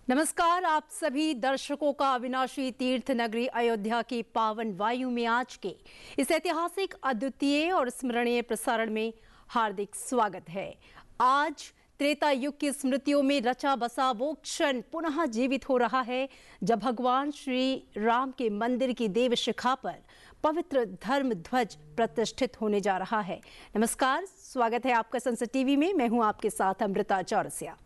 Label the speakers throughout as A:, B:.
A: नमस्कार, आप सभी दर्शकों का अविनाशी तीर्थ नगरी अयोध्या की पावन वायु में आज के इस ऐतिहासिक, अद्वितीय और स्मरणीय प्रसारण में हार्दिक स्वागत है। आज त्रेता युग की स्मृतियों में रचा बसा वो क्षण पुनः जीवित हो रहा है जब भगवान श्री राम के मंदिर की देव शिखा पर पवित्र धर्म ध्वज प्रतिष्ठित होने जा रहा है। नमस्कार, स्वागत है आपका संसद टीवी में। मैं हूं आपके साथ अमृता चौरसिया।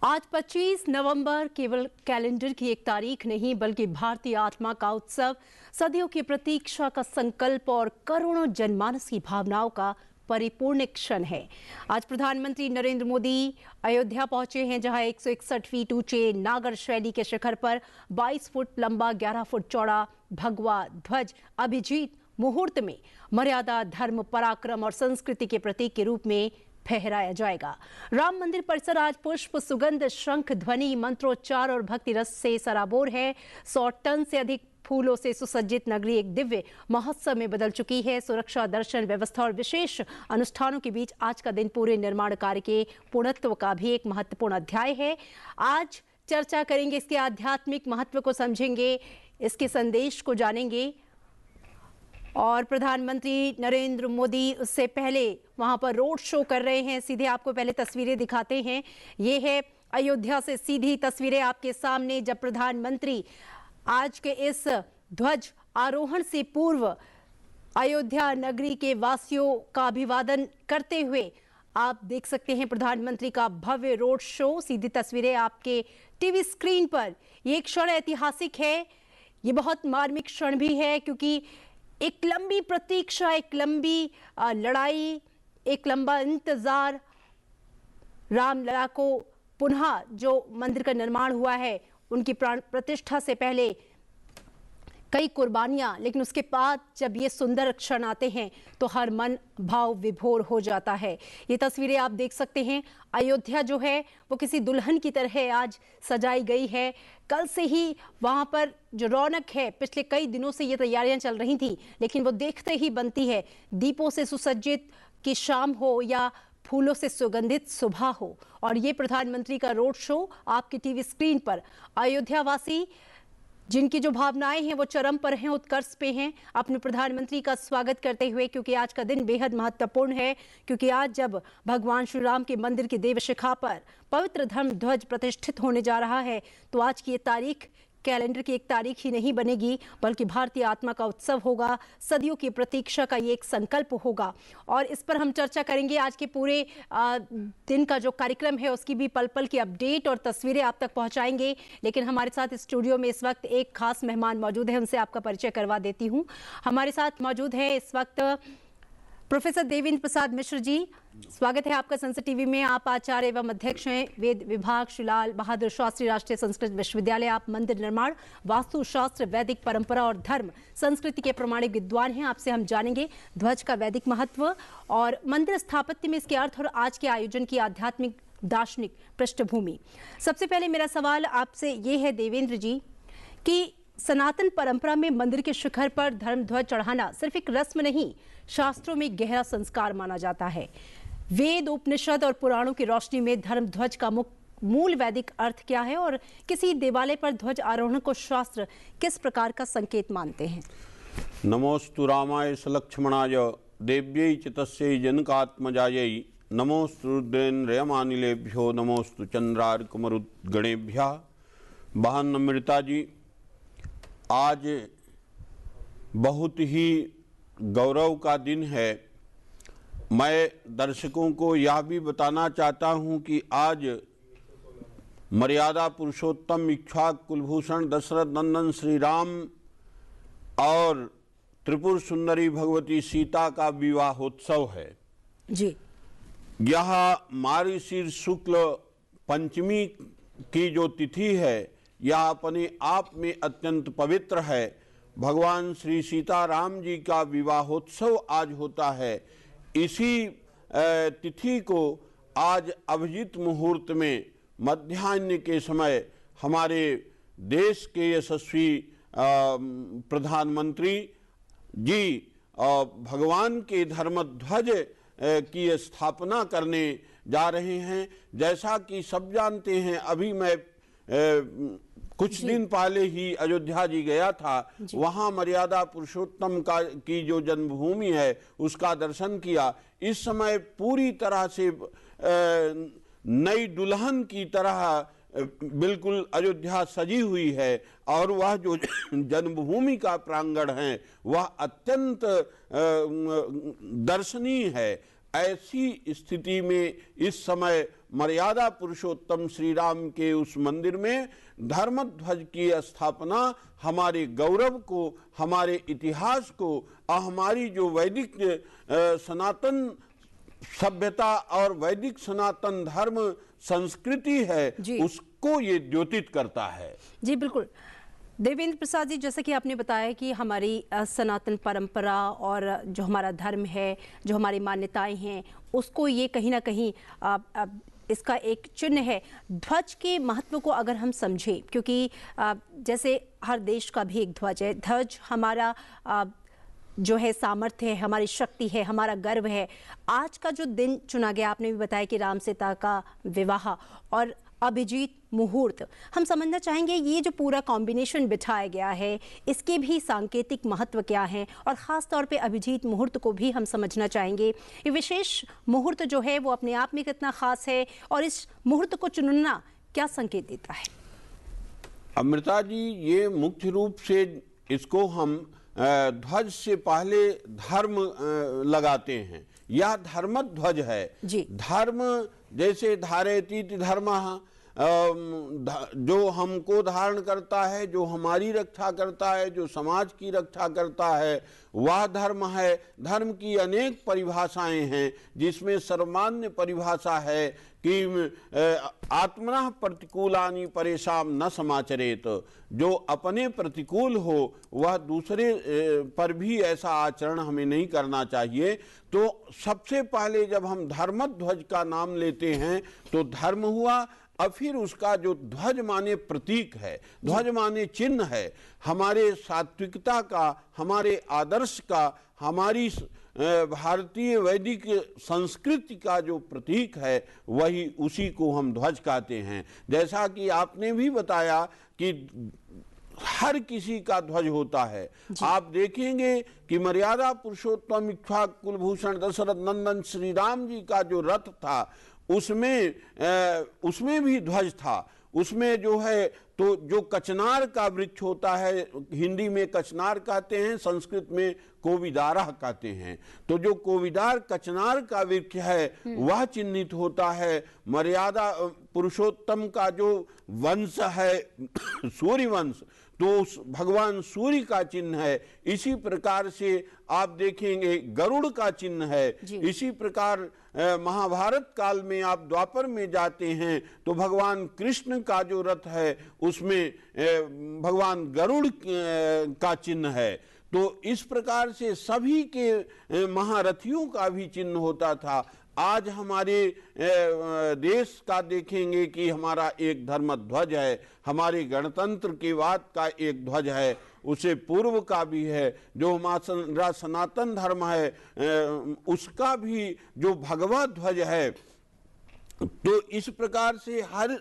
A: आज 25 नवंबर केवल कैलेंडर की एक तारीख नहीं बल्कि भारतीय आत्मा का उत्सव, सदियों की प्रतीक्षा का संकल्प और करोड़ों जनमानस की भावनाओं का परिपूर्ण क्षण है। आज प्रधानमंत्री नरेंद्र मोदी अयोध्या पहुंचे हैं, जहां 161 फीट ऊंचे नागर शैली के शिखर पर 22 फुट लंबा 11 फुट चौड़ा भगवा ध्वज अभिजीत मुहूर्त में मर्यादा, धर्म, पराक्रम और संस्कृति के प्रतीक के रूप में फहराया जाएगा। राम मंदिर परिसर आज पुष्प, सुगंध, शंख ध्वनि, मंत्रोच्चार और भक्ति रस से सराबोर है। 100 टन से अधिक फूलों से सुसज्जित नगरी एक दिव्य महोत्सव में बदल चुकी है। सुरक्षा, दर्शन व्यवस्था और विशेष अनुष्ठानों के बीच आज का दिन पूरे निर्माण कार्य के पूर्णत्व का भी एक महत्वपूर्ण अध्याय है। आज चर्चा करेंगे, इसके आध्यात्मिक महत्व को समझेंगे, इसके संदेश को जानेंगे। और प्रधानमंत्री नरेंद्र मोदी उससे पहले वहां पर रोड शो कर रहे हैं। सीधे आपको पहले तस्वीरें दिखाते हैं। ये है अयोध्या से सीधी तस्वीरें आपके सामने, जब प्रधानमंत्री आज के इस ध्वज आरोहण से पूर्व अयोध्या नगरी के वासियों का अभिवादन करते हुए आप देख सकते हैं प्रधानमंत्री का भव्य रोड शो। सीधी तस्वीरें आपके टीवी स्क्रीन पर। ये क्षण ऐतिहासिक है, ये बहुत मार्मिक क्षण भी है, क्योंकि एक लंबी प्रतीक्षा, एक लंबी लड़ाई, एक लंबा इंतजार, रामलला को पुनः जो मंदिर का निर्माण हुआ है उनकी प्राण प्रतिष्ठा से पहले कई कुर्बानियां, लेकिन उसके बाद जब ये सुंदर क्षण आते हैं तो हर मन भाव विभोर हो जाता है। ये तस्वीरें आप देख सकते हैं। अयोध्या जो है वो किसी दुल्हन की तरह आज सजाई गई है। कल से ही वहां पर जो रौनक है, पिछले कई दिनों से ये तैयारियां चल रही थी, लेकिन वो देखते ही बनती है। दीपों से सुसज्जित की शाम हो या फूलों से सुगंधित सुबह हो। और ये प्रधानमंत्री का रोड शो आपकी टीवी स्क्रीन पर। अयोध्यावासी जिनकी जो भावनाएं हैं वो चरम पर हैं, उत्कर्ष पे हैं, अपने प्रधानमंत्री का स्वागत करते हुए, क्योंकि आज का दिन बेहद महत्वपूर्ण है। क्योंकि आज जब भगवान श्री राम के मंदिर की देव शिखा पर पवित्र धर्म ध्वज प्रतिष्ठित होने जा रहा है, तो आज की ये तारीख कैलेंडर की एक तारीख ही नहीं बनेगी बल्कि भारतीय आत्मा का उत्सव होगा। सदियों की प्रतीक्षा का ये एक संकल्प होगा। और इस पर हम चर्चा करेंगे। आज के पूरे दिन का जो कार्यक्रम है उसकी भी पल पल की अपडेट और तस्वीरें आप तक पहुंचाएंगे। लेकिन हमारे साथ स्टूडियो में इस वक्त एक खास मेहमान मौजूद है, उनसे आपका परिचय करवा देती हूँ। हमारे साथ मौजूद है इस वक्त प्रोफेसर देवेंद्र प्रसाद मिश्र जी। स्वागत है आपका संसद टीवी में। आप आचार्य एवं अध्यक्ष हैं वेद विभाग, श्री लाल बहादुर शास्त्री राष्ट्रीय संस्कृत विश्वविद्यालय। आप मंदिर निर्माण, वास्तुशास्त्र, वैदिक परंपरा और धर्म संस्कृति के प्रमाणिक विद्वान हैं। आपसे हम जानेंगे ध्वज का वैदिक महत्व और मंदिर स्थापत्य में इसके अर्थ और आज के आयोजन की आध्यात्मिक दार्शनिक पृष्ठभूमि। सबसे पहले मेरा सवाल आपसे ये है देवेंद्र जी कि सनातन परंपरा में मंदिर के शिखर पर धर्म ध्वज चढ़ाना सिर्फ एक रस्म नहीं, शास्त्रों में गहरा संस्कार माना जाता है। वेद, उपनिषद और पुराणों की रोशनी में धर्म ध्वज का मूल वैदिक अर्थ क्या है और किसी देवालय पर ध्वज आरोहण को शास्त्र किस प्रकार का संकेत मानते हैं?
B: नमोस्तु रामाय सलक्ष्मणाय देव्यै च तस्यै जनकात्मजायै नमोस्तु रुद्रेन्द्रयमानिलेभ्यो नमोस्तु चंद्रार्कमरुद्गणेभ्यः। बहन अमृता जी, आज बहुत ही गौरव का दिन है। मैं दर्शकों को यह भी बताना चाहता हूं कि आज मर्यादा पुरुषोत्तम इक्ष्वाकु कुलभूषण दशरथ नंदन श्री राम और त्रिपुर सुंदरी भगवती सीता का विवाहोत्सव है
A: जी।
B: यह मार्गशीर्ष शुक्ल पंचमी की जो तिथि है यह अपने आप में अत्यंत पवित्र है। भगवान श्री सीताराम जी का विवाहोत्सव आज होता है। इसी तिथि को आज अभिजीत मुहूर्त में मध्याह्न के समय हमारे देश के यशस्वी प्रधानमंत्री जी भगवान के धर्मध्वज की स्थापना करने जा रहे हैं। जैसा कि सब जानते हैं, अभी मैं कुछ दिन पहले ही अयोध्या जी गया था। वहां मर्यादा पुरुषोत्तम की जो जन्मभूमि है उसका दर्शन किया। इस समय पूरी तरह से नई दुल्हन की तरह बिल्कुल अयोध्या सजी हुई है और वह जो जन्मभूमि का प्रांगण है वह अत्यंत दर्शनीय है। ऐसी स्थिति में इस समय मर्यादा पुरुषोत्तम श्री राम के उस मंदिर में धर्मध्वज की स्थापना हमारे गौरव को, हमारे इतिहास को और हमारी जो वैदिक सनातन सभ्यता और वैदिक सनातन धर्म संस्कृति है उसको ये द्योतित करता है।
A: जी बिल्कुल। देवेंद्र प्रसाद जी, जैसा कि आपने बताया कि हमारी सनातन परंपरा और जो हमारा धर्म है, जो हमारी मान्यताएं हैं, उसको ये कहीं ना कहीं इसका एक चिन्ह है। ध्वज के महत्व को अगर हम समझें, क्योंकि जैसे हर देश का भी एक ध्वज है, ध्वज हमारा जो है सामर्थ्य है, हमारी शक्ति है, हमारा गर्व है। आज का जो दिन चुना गया, आपने भी बताया कि राम सीता का विवाह और अभिजीत मुहूर्त, हम समझना चाहेंगे ये जो पूरा कॉम्बिनेशन बिठाया गया है इसके भी सांकेतिक महत्व क्या है, और ख़ास तौर पे अभिजीत मुहूर्त को भी हम समझना चाहेंगे। ये विशेष मुहूर्त जो है वो अपने आप में कितना खास है और इस मुहूर्त को चुनना क्या संकेत देता है?
B: अमृता जी, ये मुख्य रूप से इसको हम ध्वज से पहले धर्म लगाते हैं। यह धर्मध्वज है
A: जी।
B: धर्म जैसे धारयतीति धर्मः, जो हमको धारण करता है, जो हमारी रक्षा करता है, जो समाज की रक्षा करता है, वह धर्म है। धर्म की अनेक परिभाषाएं हैं, जिसमें सर्वमान्य परिभाषा है कि आत्मनः प्रतिकूलानि परेशान न समाचरेत। जो अपने प्रतिकूल हो वह दूसरे पर भी ऐसा आचरण हमें नहीं करना चाहिए। तो सबसे पहले जब हम धर्मध्वज का नाम लेते हैं तो धर्म हुआ, और फिर उसका जो ध्वज माने प्रतीक है, ध्वज माने चिन्ह है, हमारे सात्विकता का, हमारे आदर्श का, हमारी भारतीय वैदिक संस्कृति का जो प्रतीक है वही उसी को हम ध्वज कहते हैं। जैसा कि आपने भी बताया कि हर किसी का ध्वज होता है। आप देखेंगे कि मर्यादा पुरुषोत्तम इक्ष्वाकु कुलभूषण दशरथ नंदन श्री राम जी का जो रथ था उसमें भी ध्वज था। उसमें जो है तो जो कचनार का वृक्ष होता है, हिंदी में कचनार कहते हैं, संस्कृत में कोविदारा कहते हैं। तो जो कोविदार कचनार का वृक्ष है वह चिन्हित होता है। मर्यादा पुरुषोत्तम का जो वंश है सूर्य वंश, तो भगवान सूर्य का चिन्ह है। इसी प्रकार से आप देखेंगे गरुड़ का चिन्ह है। इसी प्रकार महाभारत काल में आप द्वापर में जाते हैं तो भगवान कृष्ण का जो रथ है उसमें भगवान गरुड़ का चिन्ह है। तो इस प्रकार से सभी के महारथियों का भी चिन्ह होता था। आज हमारे देश का देखेंगे कि हमारा एक धर्मध्वज है, हमारे गणतंत्र के बाद का एक ध्वज है, उसे पूर्व का भी है। जो हमारा सनातन धर्म है उसका भी जो भगवा ध्वज है। तो इस प्रकार से हर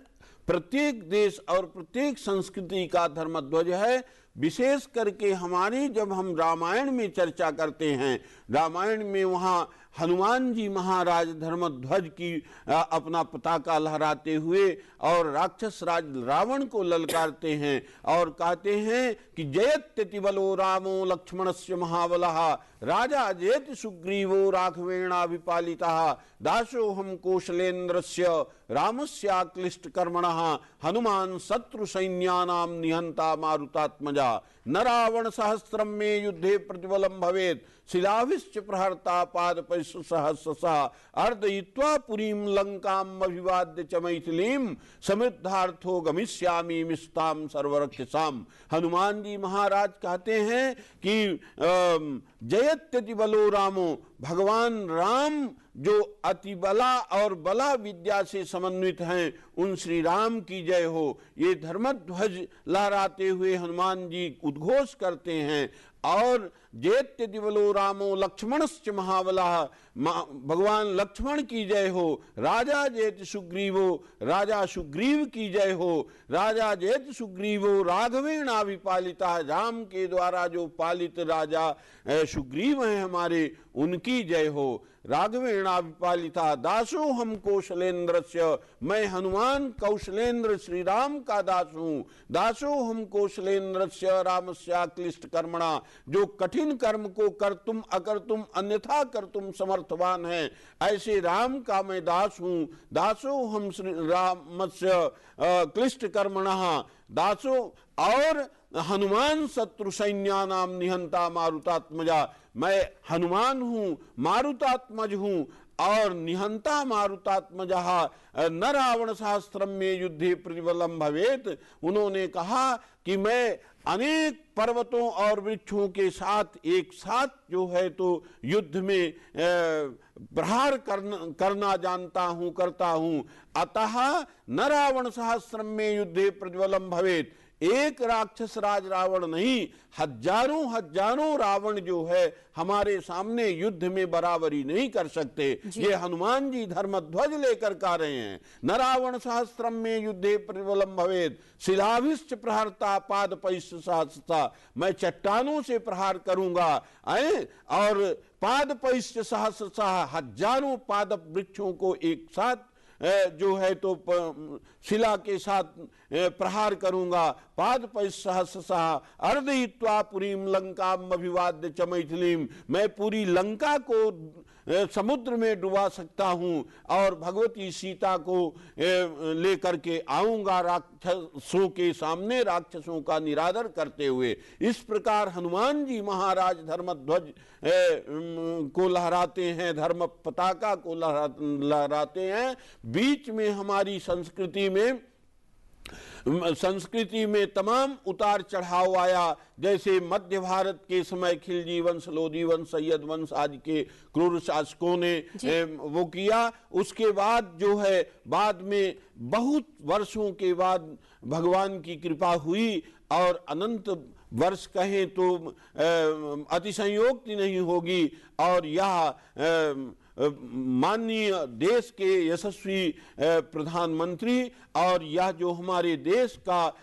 B: प्रत्येक देश और प्रत्येक संस्कृति का धर्मध्वज है। विशेष करके हमारे जब हम रामायण में चर्चा करते हैं, रामायण में वहाँ हनुमान जी महाराज धर्मध्वज की अपना पताका लहराते हुए और राक्षस राज रावण को ललकारते हैं और कहते हैं कि जयत्यति बलो रामो लक्ष्मणस्य महाबलः राजा जयति सुग्रीवो राघवेणाभिपालितः दासोऽहं कौशलेन्द्रस्य रामस्याक्लिष्ट कर्मणः हनुमान् शत्रु सैन्यानां निहंता मारुतात्मजा न रावण सहस्रम में युद्धे प्रतिबलम भवेत् शिलाभिश्च प्रहर्ता पादपैश्च सहस्रशः अर्दयित्वा पुरीं लंकाम् अभिवाद्य च मैथिलीं समृद्धार्थो गमिष्यामि मिष्टां सर्वरक्षसाम्। हनुमान जी महाराज कहते हैं कि जयत्यति बलो रामो, भगवान राम जो अति बला और बला विद्या से समन्वित हैं, उन श्री राम की जय हो। ये धर्मध्वज लहराते हुए हनुमान जी उद्घोष करते हैं और जेत्य दिवलो रामो लक्ष्मणश्च महाबलः, भगवान लक्ष्मण की जय हो। राजा जेत सुग्रीवो, राजा सुग्रीव की जय हो। राजा जेत सुग्रीवो राघवेणाभिपालिता, राम के द्वारा जो पालित राजा सुग्रीव हैं हमारे, उनकी जय हो। राघवेणाभिपालिता दासो हम कौशलेंद्रस्य, मैं हनुमान कौशलेंद्र श्री राम का दास हूँ। दासो हम कौशलेंद्रस्य रामस्या क्लिष्ट कर्मणा, जो कठिन कर्म को कर तुम अकर तुम अन्यथा कर तुम समर्थवान है, ऐसे राम का मैं दास हूँ। दासो हम श्री रामस्य क्लिष्ट कर्मणः, दासो और हनुमान शत्रु सैन्यानाम निहंता मारुतात्मजा, मैं हनुमान हूँ, मारुतात्मज हूँ और निहंता मारुतात्मजः न रावण शास्त्रम में युद्धे प्रतिबलम भवेत। उन्होंने कहा कि मैं अनेक पर्वतों और वृक्षों के साथ एक साथ जो है तो युद्ध में प्रहार करना जानता हूँ, करता हूँ। अतः न रावण सहस्रम में युद्धे प्रतिबलम भवेत, एक राक्षस राज रावण नहीं, हजारों हजारों रावण जो है हमारे सामने युद्ध में बराबरी नहीं कर सकते। ये हनुमान जी धर्मध्वज लेकर का रहे हैं। न रावण सहस्त्रम में युद्धे प्रतिबलम भवेत, शिलाभिश्च प्रहरता पाद पैश्च सहस्रता, मैं चट्टानों से प्रहार करूंगा और पाद पैश्च सहस्रता, हजारों पादप वृक्षों को एक साथ जो है तो शिला के साथ प्रहार करूंगा। पाद सहस्रशः अर्धयित्वा पुरीम लंकाम अभिवाद्य च मैथिलीम, मैं पूरी लंका को समुद्र में डुबा सकता हूं और भगवती सीता को लेकर के आऊंगा राक्षसों के सामने, राक्षसों का निरादर करते हुए। इस प्रकार हनुमान जी महाराज धर्मध्वज को लहराते हैं, धर्म पताका को लहराते हैं। बीच में हमारी संस्कृति में तमाम उतार चढ़ाव आया, जैसे मध्य भारत के समय खिलजी वंश, लोधी वंश, सैयद वंश आदि के क्रूर शासकों ने वो किया। उसके बाद जो है बाद में बहुत वर्षों के बाद भगवान की कृपा हुई और अनंत वर्ष कहें तो अतिशयोक्ति नहीं होगी और यह माननीय देश के यशस्वी प्रधानमंत्री और यह जो हमारे देश का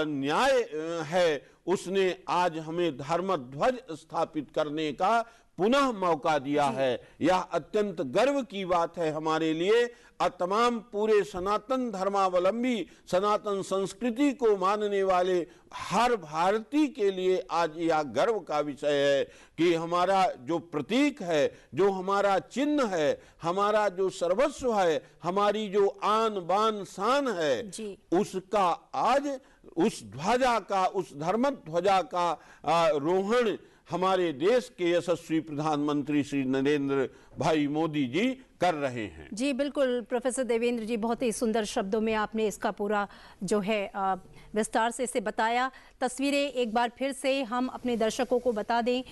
B: न्याय है, उसने आज हमें धर्मध्वज स्थापित करने का पुनः मौका दिया है। यह अत्यंत गर्व की बात है हमारे लिए और तमाम पूरे सनातन धर्मावलंबी, सनातन संस्कृति को मानने वाले हर भारतीय के लिए आज यह गर्व का विषय है कि हमारा जो प्रतीक है, जो हमारा चिन्ह है, हमारा जो सर्वस्व है, हमारी जो आन बान शान है, उसका आज उस ध्वजा का, उस धर्म ध्वजा का रोहण हमारे देश के यशस्वी प्रधानमंत्री श्री नरेंद्र भाई मोदी जी कर रहे हैं।
A: जी बिल्कुल प्रोफेसर देवेंद्र जी, बहुत ही सुंदर शब्दों में आपने इसका पूरा जो है विस्तार से इसे बताया। तस्वीरें एक बार फिर से हम अपने दर्शकों को बता दें,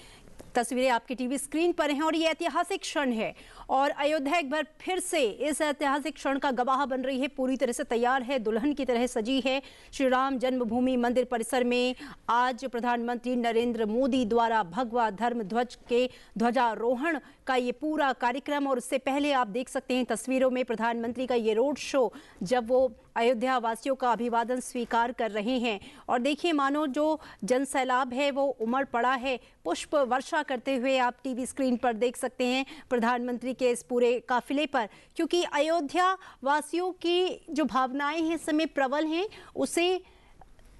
A: तस्वीरें आपकी टीवी स्क्रीन पर हैं और ये ऐतिहासिक क्षण है और अयोध्या एक बार फिर से इस ऐतिहासिक क्षण का गवाह बन रही है। पूरी तरह से तैयार है, दुल्हन की तरह सजी है। श्री राम जन्मभूमि मंदिर परिसर में आज प्रधानमंत्री नरेंद्र मोदी द्वारा भगवा धर्म ध्वज के ध्वजारोहण का ये पूरा कार्यक्रम, और उससे पहले आप देख सकते हैं तस्वीरों में प्रधानमंत्री का ये रोड शो, जब वो अयोध्या वासियों का अभिवादन स्वीकार कर रहे हैं। और देखिए, मानो जो जन सैलाब है वो उमड़ पड़ा है, पुष्प वर्षा करते हुए आप टीवी स्क्रीन पर देख सकते हैं प्रधानमंत्री के इस पूरे काफिले पर, क्योंकि अयोध्या वासियों की जो भावनाएं हैं इस समय प्रबल हैं, उसे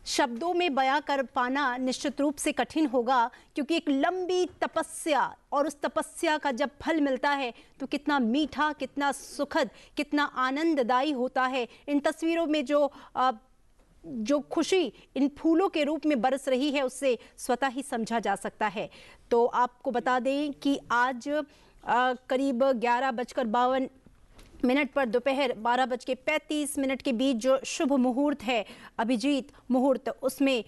A: शब्दों में बयां कर पाना निश्चित रूप से कठिन होगा, क्योंकि एक लंबी तपस्या और उस तपस्या का जब फल मिलता है तो कितना मीठा, कितना सुखद, कितना आनंददायी होता है। इन तस्वीरों में जो खुशी इन फूलों के रूप में बरस रही है उससे स्वतः ही समझा जा सकता है। तो आपको बता दें कि आज करीब 11:52 पर दोपहर 12:35 के बीच जो शुभ मुहूर्त है, अभिजीत मुहूर्त, उसमें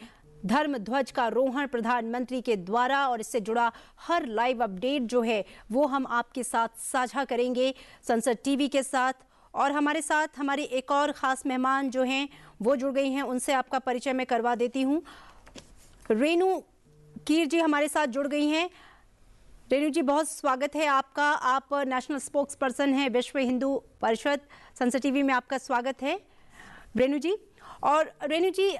A: धर्म ध्वज का रोहण प्रधानमंत्री के द्वारा, और इससे जुड़ा हर लाइव अपडेट जो है वो हम आपके साथ साझा करेंगे संसद टीवी के साथ। और हमारे साथ हमारी एक और खास मेहमान जो हैं वो जुड़ गई हैं, उनसे आपका परिचय मैं करवा देती हूँ। रेणु कीर जी हमारे साथ जुड़ गई हैं। रेणु जी, बहुत स्वागत है आपका। आप नेशनल स्पोक्स पर्सन हैं विश्व हिंदू परिषद। संसद टीवी में आपका स्वागत है रेणु जी। और रेणु जी,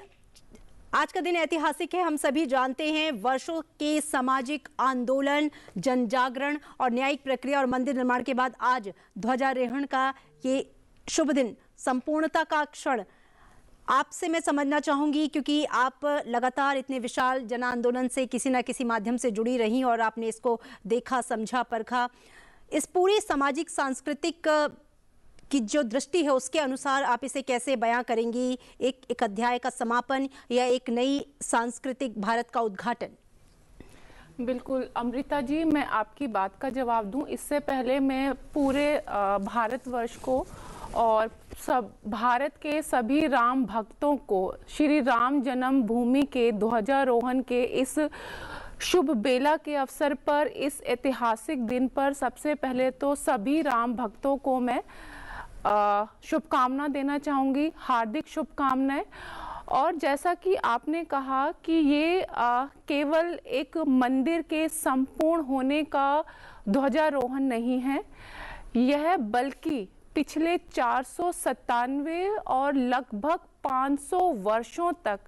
A: आज का दिन ऐतिहासिक है, हम सभी जानते हैं। वर्षों के सामाजिक आंदोलन, जन जागरण और न्यायिक प्रक्रिया और मंदिर निर्माण के बाद आज ध्वजारोहण का ये शुभ दिन, संपूर्णता का क्षण, आपसे मैं समझना चाहूंगी, क्योंकि आप लगातार इतने विशाल जन आंदोलन से किसी न किसी माध्यम से जुड़ी रही और आपने इसको देखा, समझा, परखा। इस पूरी सामाजिक सांस्कृतिक की जो दृष्टि है उसके अनुसार आप इसे कैसे बयां करेंगी? एक अध्याय का समापन या एक नई सांस्कृतिक भारत का उद्घाटन?
C: बिल्कुल अमृता जी, मैं आपकी बात का जवाब दूं इससे पहले मैं पूरे भारतवर्ष को और सब भारत के सभी राम भक्तों को श्री राम जन्मभूमि के ध्वजारोहण के इस शुभ बेला के अवसर पर, इस ऐतिहासिक दिन पर सबसे पहले तो सभी राम भक्तों को मैं शुभकामना देना चाहूँगी, हार्दिक शुभकामनाएं। और जैसा कि आपने कहा कि ये केवल एक मंदिर के संपूर्ण होने का ध्वजारोहण नहीं है, यह बल्कि पिछले 497 और लगभग 500 वर्षों तक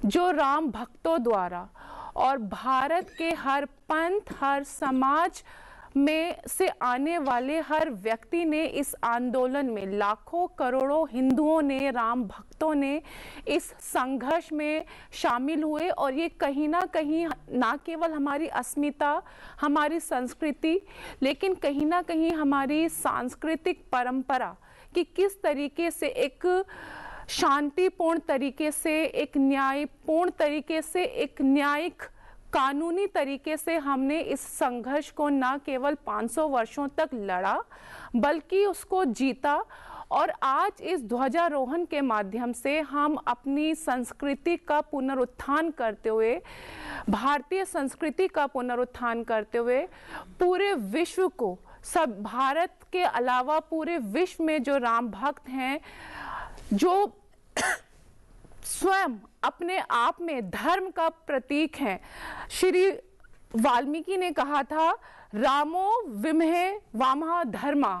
C: जो राम भक्तों द्वारा और भारत के हर पंथ, हर समाज में से आने वाले हर व्यक्ति ने इस आंदोलन में, लाखों करोड़ों हिंदुओं ने, राम भक्तों ने इस संघर्ष में शामिल हुए। और ये कहीं ना कहीं ना केवल हमारी अस्मिता, हमारी संस्कृति, लेकिन कहीं ना कहीं हमारी सांस्कृतिक परंपरा कि किस तरीके से एक शांतिपूर्ण तरीके से, एक न्यायपूर्ण तरीके से, एक न्यायिक कानूनी तरीके से हमने इस संघर्ष को न केवल 500 वर्षों तक लड़ा बल्कि उसको जीता। और आज इस ध्वजारोहण के माध्यम से हम अपनी संस्कृति का पुनरुत्थान करते हुए, भारतीय संस्कृति का पुनरुत्थान करते हुए पूरे विश्व को, सब भारत के अलावा पूरे विश्व में जो राम भक्त हैं, जो स्वयं अपने आप में धर्म का प्रतीक है। श्री वाल्मीकि ने कहा था, रामो विमहे वामः धर्मा,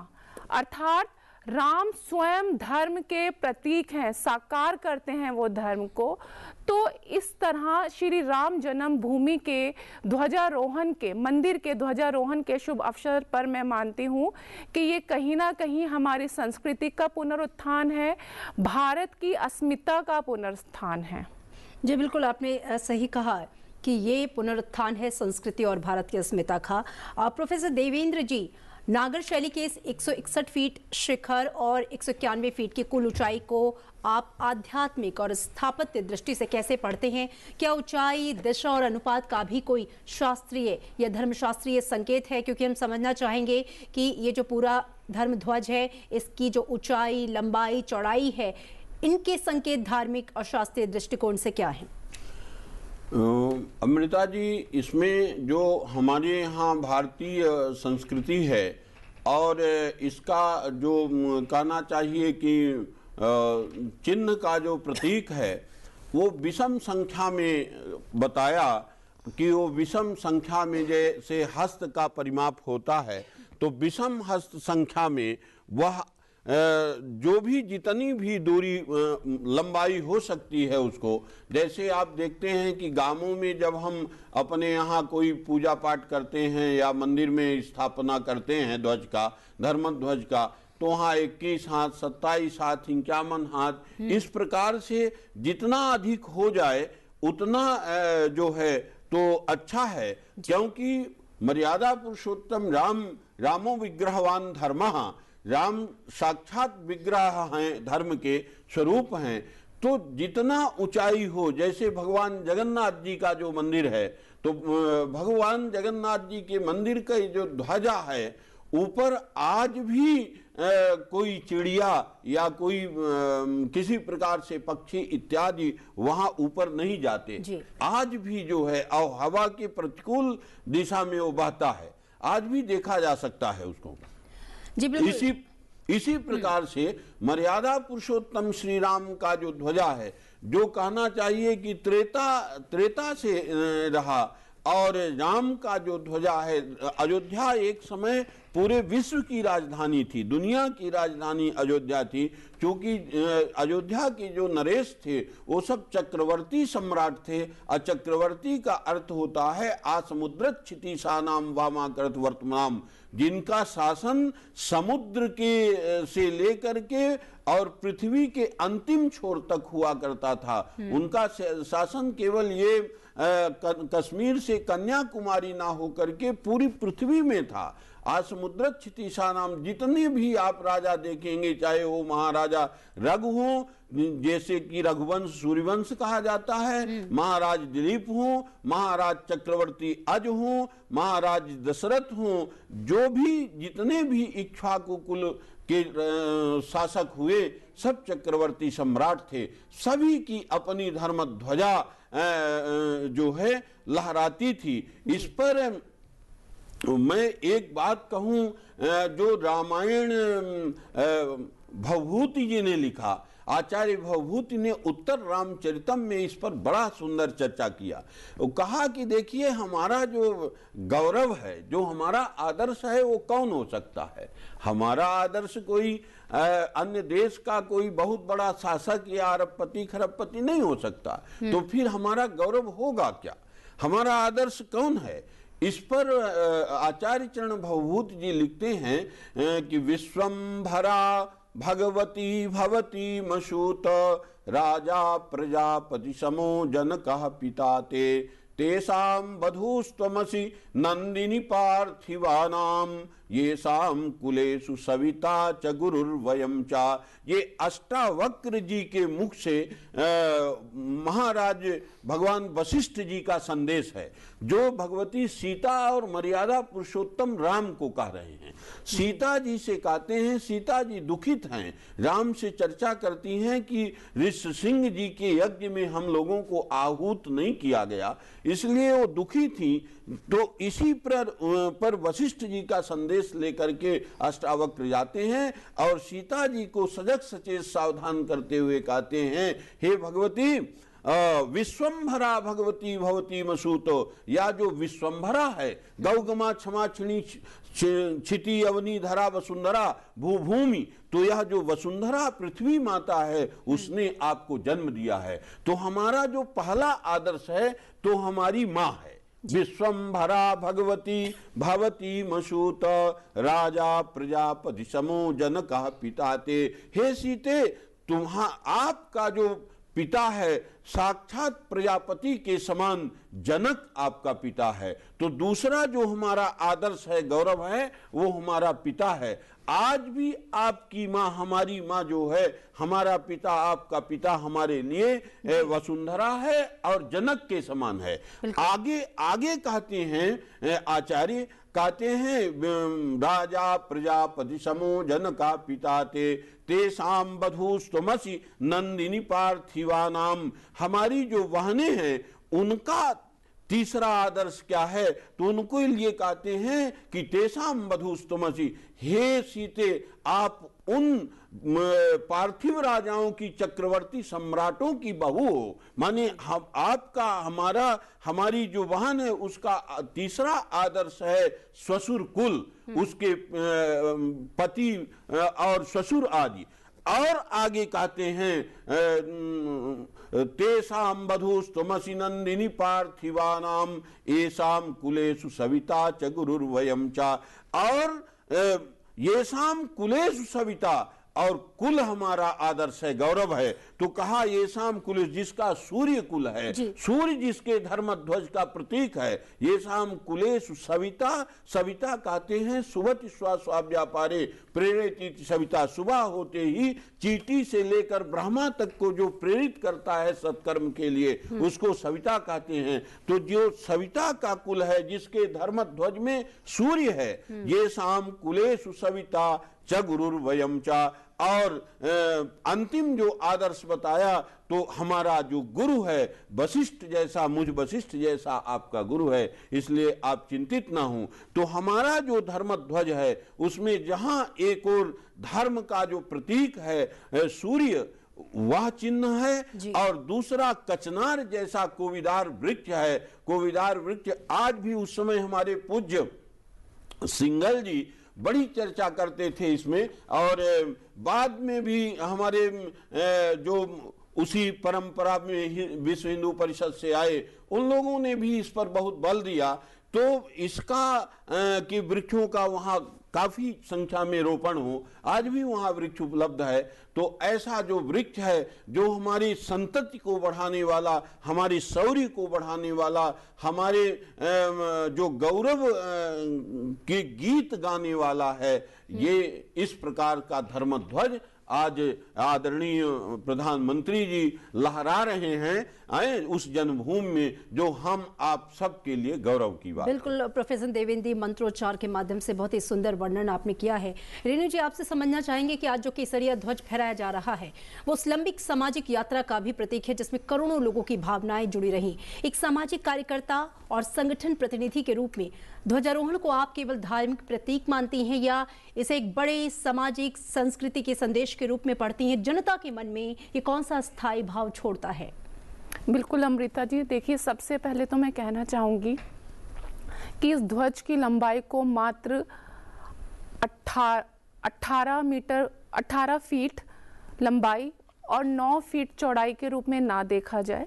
C: अर्थात राम स्वयं धर्म के प्रतीक हैं, साकार करते हैं वो धर्म को। तो इस तरह श्री राम जन्मभूमि के ध्वजारोहण के, मंदिर के ध्वजारोहण के शुभ अवसर पर मैं मानती हूँ कि ये कहीं ना कहीं हमारी संस्कृति का पुनरुत्थान है, भारत की अस्मिता का पुनरुत्थान है।
A: जी बिल्कुल, आपने सही कहा कि ये पुनरुत्थान है संस्कृति और भारत की अस्मिता का। प्रोफेसर देवेंद्र जी, नागर शैली के इस 161 फीट शिखर और 191 फीट की कुल ऊंचाई को आप आध्यात्मिक और स्थापत्य दृष्टि से कैसे पढ़ते हैं? क्या ऊंचाई, दिशा और अनुपात का भी कोई शास्त्रीय या धर्मशास्त्रीय संकेत है? क्योंकि हम समझना चाहेंगे कि ये जो पूरा धर्म ध्वज है, इसकी जो ऊंचाई, लंबाई, चौड़ाई है, इनके संकेत धार्मिक और शास्त्रीय दृष्टिकोण से क्या है?
B: अमृता जी, इसमें जो हमारे यहाँ भारतीय संस्कृति है और इसका जो कहना चाहिए कि चिन्ह का जो प्रतीक है वो विषम संख्या में बताया कि वो विषम संख्या में जैसे हस्त का परिमाप होता है, तो विषम हस्त संख्या में वह जो भी जितनी भी दूरी लंबाई हो सकती है उसको, जैसे आप देखते हैं कि गांवों में जब हम अपने यहाँ कोई पूजा पाठ करते हैं या मंदिर में स्थापना करते हैं ध्वज का, धर्म ध्वज का, तो वहाँ 21 हाथ, 27 हाथ, 51 हाथ, इस प्रकार से जितना अधिक हो जाए उतना जो है तो अच्छा है, क्योंकि मर्यादा पुरुषोत्तम रामो विग्रहवान धर्मः, राम साक्षात विग्रह हैं, धर्म के स्वरूप हैं। तो जितना ऊंचाई हो, जैसे भगवान जगन्नाथ जी का जो मंदिर है, तो भगवान जगन्नाथ जी के मंदिर का जो ध्वजा है ऊपर आज भी कोई चिड़िया या कोई किसी प्रकार से पक्षी इत्यादि वहां ऊपर नहीं जाते। आज भी जो है और हवा के प्रतिकूल दिशा में वो बहता है, आज भी देखा जा सकता है उसको। जी, इसी प्रकार से मर्यादा पुरुषोत्तम श्री राम का जो ध्वजा है, जो कहना चाहिए कि त्रेता से रहा, और राम का जो ध्वजा है, अयोध्या एक समय पूरे विश्व की राजधानी थी, दुनिया की राजधानी अयोध्या थी, क्योंकि अयोध्या के जो नरेश थे वो सब चक्रवर्ती सम्राट थे। और चक्रवर्ती का अर्थ होता है आसमुद्रत क्षितिशानाम वामाकृत वर्तमानम, जिनका शासन समुद्र के से लेकर के और पृथ्वी के अंतिम छोर तक हुआ करता था। उनका शासन केवल ये कश्मीर से कन्याकुमारी ना होकर के पूरी पृथ्वी में था। आसमुद्रत क्षितिशानाम, जितने भी आप राजा देखेंगे, चाहे वो महाराजा रघु हो, जैसे कि रघुवंश सूर्यवंश कहा जाता है, महाराज दिलीप हो, महाराज चक्रवर्ती अज हो, महाराज दशरथ हो, जो भी जितने भी इक्ष्वाकु कुल के शासक हुए, सब चक्रवर्ती सम्राट थे। सभी की अपनी धर्म ध्वजा जो है लहराती थी। इस पर मैं एक बात कहूं, जो रामायण भवभूति जी ने लिखा, आचार्य भवभूति ने उत्तर रामचरितम में इस पर बड़ा सुंदर चर्चा किया। वो कहा कि देखिए, हमारा जो गौरव है, जो हमारा आदर्श है, वो कौन हो सकता है? हमारा आदर्श कोई अन्य देश का कोई बहुत बड़ा शासक या अरबपति खरबपति नहीं हो सकता। तो फिर हमारा गौरव होगा क्या? हमारा आदर्श कौन है? इस पर आचार्य चरण भवभूति जी लिखते हैं कि विश्वम्भरा भगवती भवती मशूत राजा प्रजापति समो जनकः पिता ते तेषां वधूस्त्वमसि नंदिनी पार्थिवानां येषां कुलेषु सविता च गुरुर्वयं च। ये अष्टावक्र जी के मुख से महाराज भगवान वशिष्ठ जी का संदेश है, जो भगवती सीता और मर्यादा पुरुषोत्तम राम को कह रहे हैं। सीता जी से कहते हैं, सीता जी दुखित हैं, राम से चर्चा करती हैं कि ऋषि सिंह जी के यज्ञ में हम लोगों को आहूत नहीं किया गया, इसलिए वो दुखी थी। तो इसी पर वशिष्ठ जी का संदेश लेकर के अष्टावक्र जाते हैं और सीता जी को सजग सचेत सावधान करते हुए कहते हैं, हे भगवती, विश्वम्भरा भगवती भवती मसूतो, या जो विश्वम्भरा है, गौगमा क्षमा छिणी क्षिति अवनी धरा वसुंधरा भूभूमि, तो यह जो वसुंधरा पृथ्वी माता है, उसने आपको जन्म दिया है। तो हमारा जो पहला आदर्श है तो हमारी माँ है। विश्वम्भरा भगवती भवती मशूत राजा प्रजापति समो जनकः पिता ते। हे सीते, आपका जो पिता है साक्षात प्रजापति के समान जनक आपका पिता है। तो दूसरा जो हमारा आदर्श है, गौरव है, वो हमारा पिता है। आज भी आपकी माँ, हमारी माँ जो है, हमारा पिता, आपका पिता हमारे लिए वसुंधरा है और जनक के समान है। आगे कहते हैं आचार्य, कहते हैं राजा प्रजापति समो जनका पिता ते तेषां वधूस्त्वमसि नंदिनी पार्थिवानाम। हमारी जो बहनें हैं, उनका तीसरा आदर्श क्या है? तो उनको लिए कहते हैं कि तेषां वधूस्त्वमसि, हे सीते, आप उन पार्थिव राजाओं की, चक्रवर्ती सम्राटों की बहू हो। माने हमारी जो बहन है, उसका तीसरा आदर्श है ससुर कुल, उसके पति और ससुर आदि। और आगे कहते हैं तेषां वधूस्त्वमसि नंदिनी पार्थिवानां येषां कुलेषु सविता च गुरुर्वयं च। और येषां कुलेषु सविता, और कुल हमारा आदर्श है, गौरव है। तो कहा ये शाम कुल जिसका सूर्य कुल है, सूर्य जिसके धर्म ध्वज का प्रतीक है, ये शाम कुलेश सविता, सविता कहते हैं सुबह स्वाव्यापारे प्रेरित सविता, सुबह होते ही चींटी से लेकर ब्रह्मा तक को जो प्रेरित करता है सत्कर्म के लिए, उसको सविता कहते हैं। तो जो सविता का कुल है, जिसके धर्म ध्वज में सूर्य है, ये शाम कुलेश सविता च गुरुर्वयम चा। और अंतिम जो आदर्श बताया, तो हमारा जो गुरु है वशिष्ठ जैसा, मुझ वशिष्ठ जैसा आपका गुरु है, इसलिए आप चिंतित ना हो। तो हमारा जो धर्म ध्वज है, उसमें जहां एक और धर्म का जो प्रतीक है सूर्य, वह चिन्ह है, और दूसरा कचनार जैसा कोविदार वृक्ष है। कोविदार वृक्ष आज भी, उस समय हमारे पूज्य सिंगल जी बड़ी चर्चा करते थे इसमें, और बाद में भी हमारे जो उसी परंपरा में विश्व हिंदू परिषद से आए, उन लोगों ने भी इस पर बहुत बल दिया। तो इसका कि वृक्षों का वहाँ काफी संख्या में रोपण हो, आज भी वहाँ वृक्ष उपलब्ध है। तो ऐसा जो वृक्ष है, जो हमारी संतति को बढ़ाने वाला, हमारी शौर्य को बढ़ाने वाला, हमारे जो गौरव के गीत गाने वाला है, ये इस प्रकार का धर्म ध्वज आज आदरणीय प्रधानमंत्री जी लहरा रहे हैं उस जन्मभूमि में, जो हम आप सब के लिए गौरव की बात।
A: बिल्कुल प्रोफेसर देवेंद्र जी, मंत्रोच्चार के माध्यम से बहुत ही सुंदर वर्णन आपने किया है। रेणु जी, आपसे समझना चाहेंगे कि आज जो केसरिया ध्वज फहराया जा रहा है, वो उस लंबी सामाजिक यात्रा का भी प्रतीक है, जिसमें करोड़ों लोगों की भावनाएं जुड़ी रही। एक सामाजिक कार्यकर्ता और संगठन प्रतिनिधि के रूप में ध्वजारोहण को आप केवल धार्मिक प्रतीक मानती हैं, या इसे एक बड़े सामाजिक संस्कृति के संदेश के रूप में पढ़ती हैं? जनता के मन में ये कौन सा स्थायी भाव छोड़ता है?
C: बिल्कुल अमृता जी, देखिए सबसे पहले तो मैं कहना चाहूंगी कि इस ध्वज की लंबाई को मात्र 18 फीट लंबाई और 9 फीट चौड़ाई के रूप में ना देखा जाए।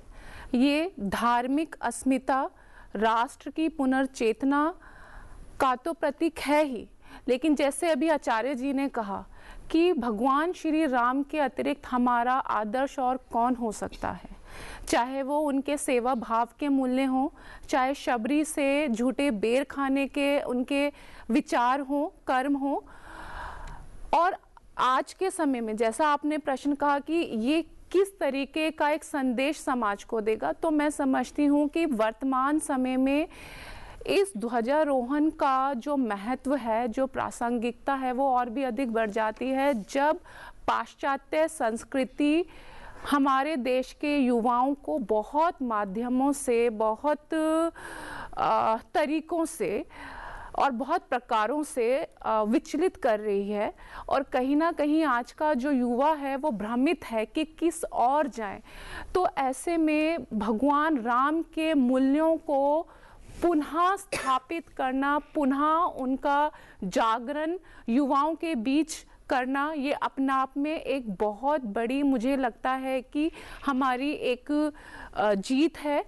C: ये धार्मिक अस्मिता, राष्ट्र की पुनर्चेतना का तो प्रतीक है ही, लेकिन जैसे अभी आचार्य जी ने कहा कि भगवान श्री राम के अतिरिक्त हमारा आदर्श और कौन हो सकता है, चाहे वो उनके सेवा भाव के मूल्य हों, चाहे शबरी से झूठे बेर खाने के उनके विचार हों, कर्म हों। और आज के समय में जैसा आपने प्रश्न कहा कि ये किस तरीके का एक संदेश समाज को देगा, तो मैं समझती हूँ कि वर्तमान समय में इस ध्वजारोहण का जो महत्व है, जो प्रासंगिकता है, वो और भी अधिक बढ़ जाती है जब पाश्चात्य संस्कृति हमारे देश के युवाओं को बहुत माध्यमों से, बहुत तरीकों से और बहुत प्रकारों से विचलित कर रही है। और कहीं ना कहीं आज का जो युवा है वो भ्रमित है कि किस ओर जाए। तो ऐसे में भगवान राम के मूल्यों को पुनः स्थापित करना, पुनः उनका जागरण युवाओं के बीच करना, ये अपने आप में एक बहुत बड़ी, मुझे लगता है कि हमारी एक जीत है।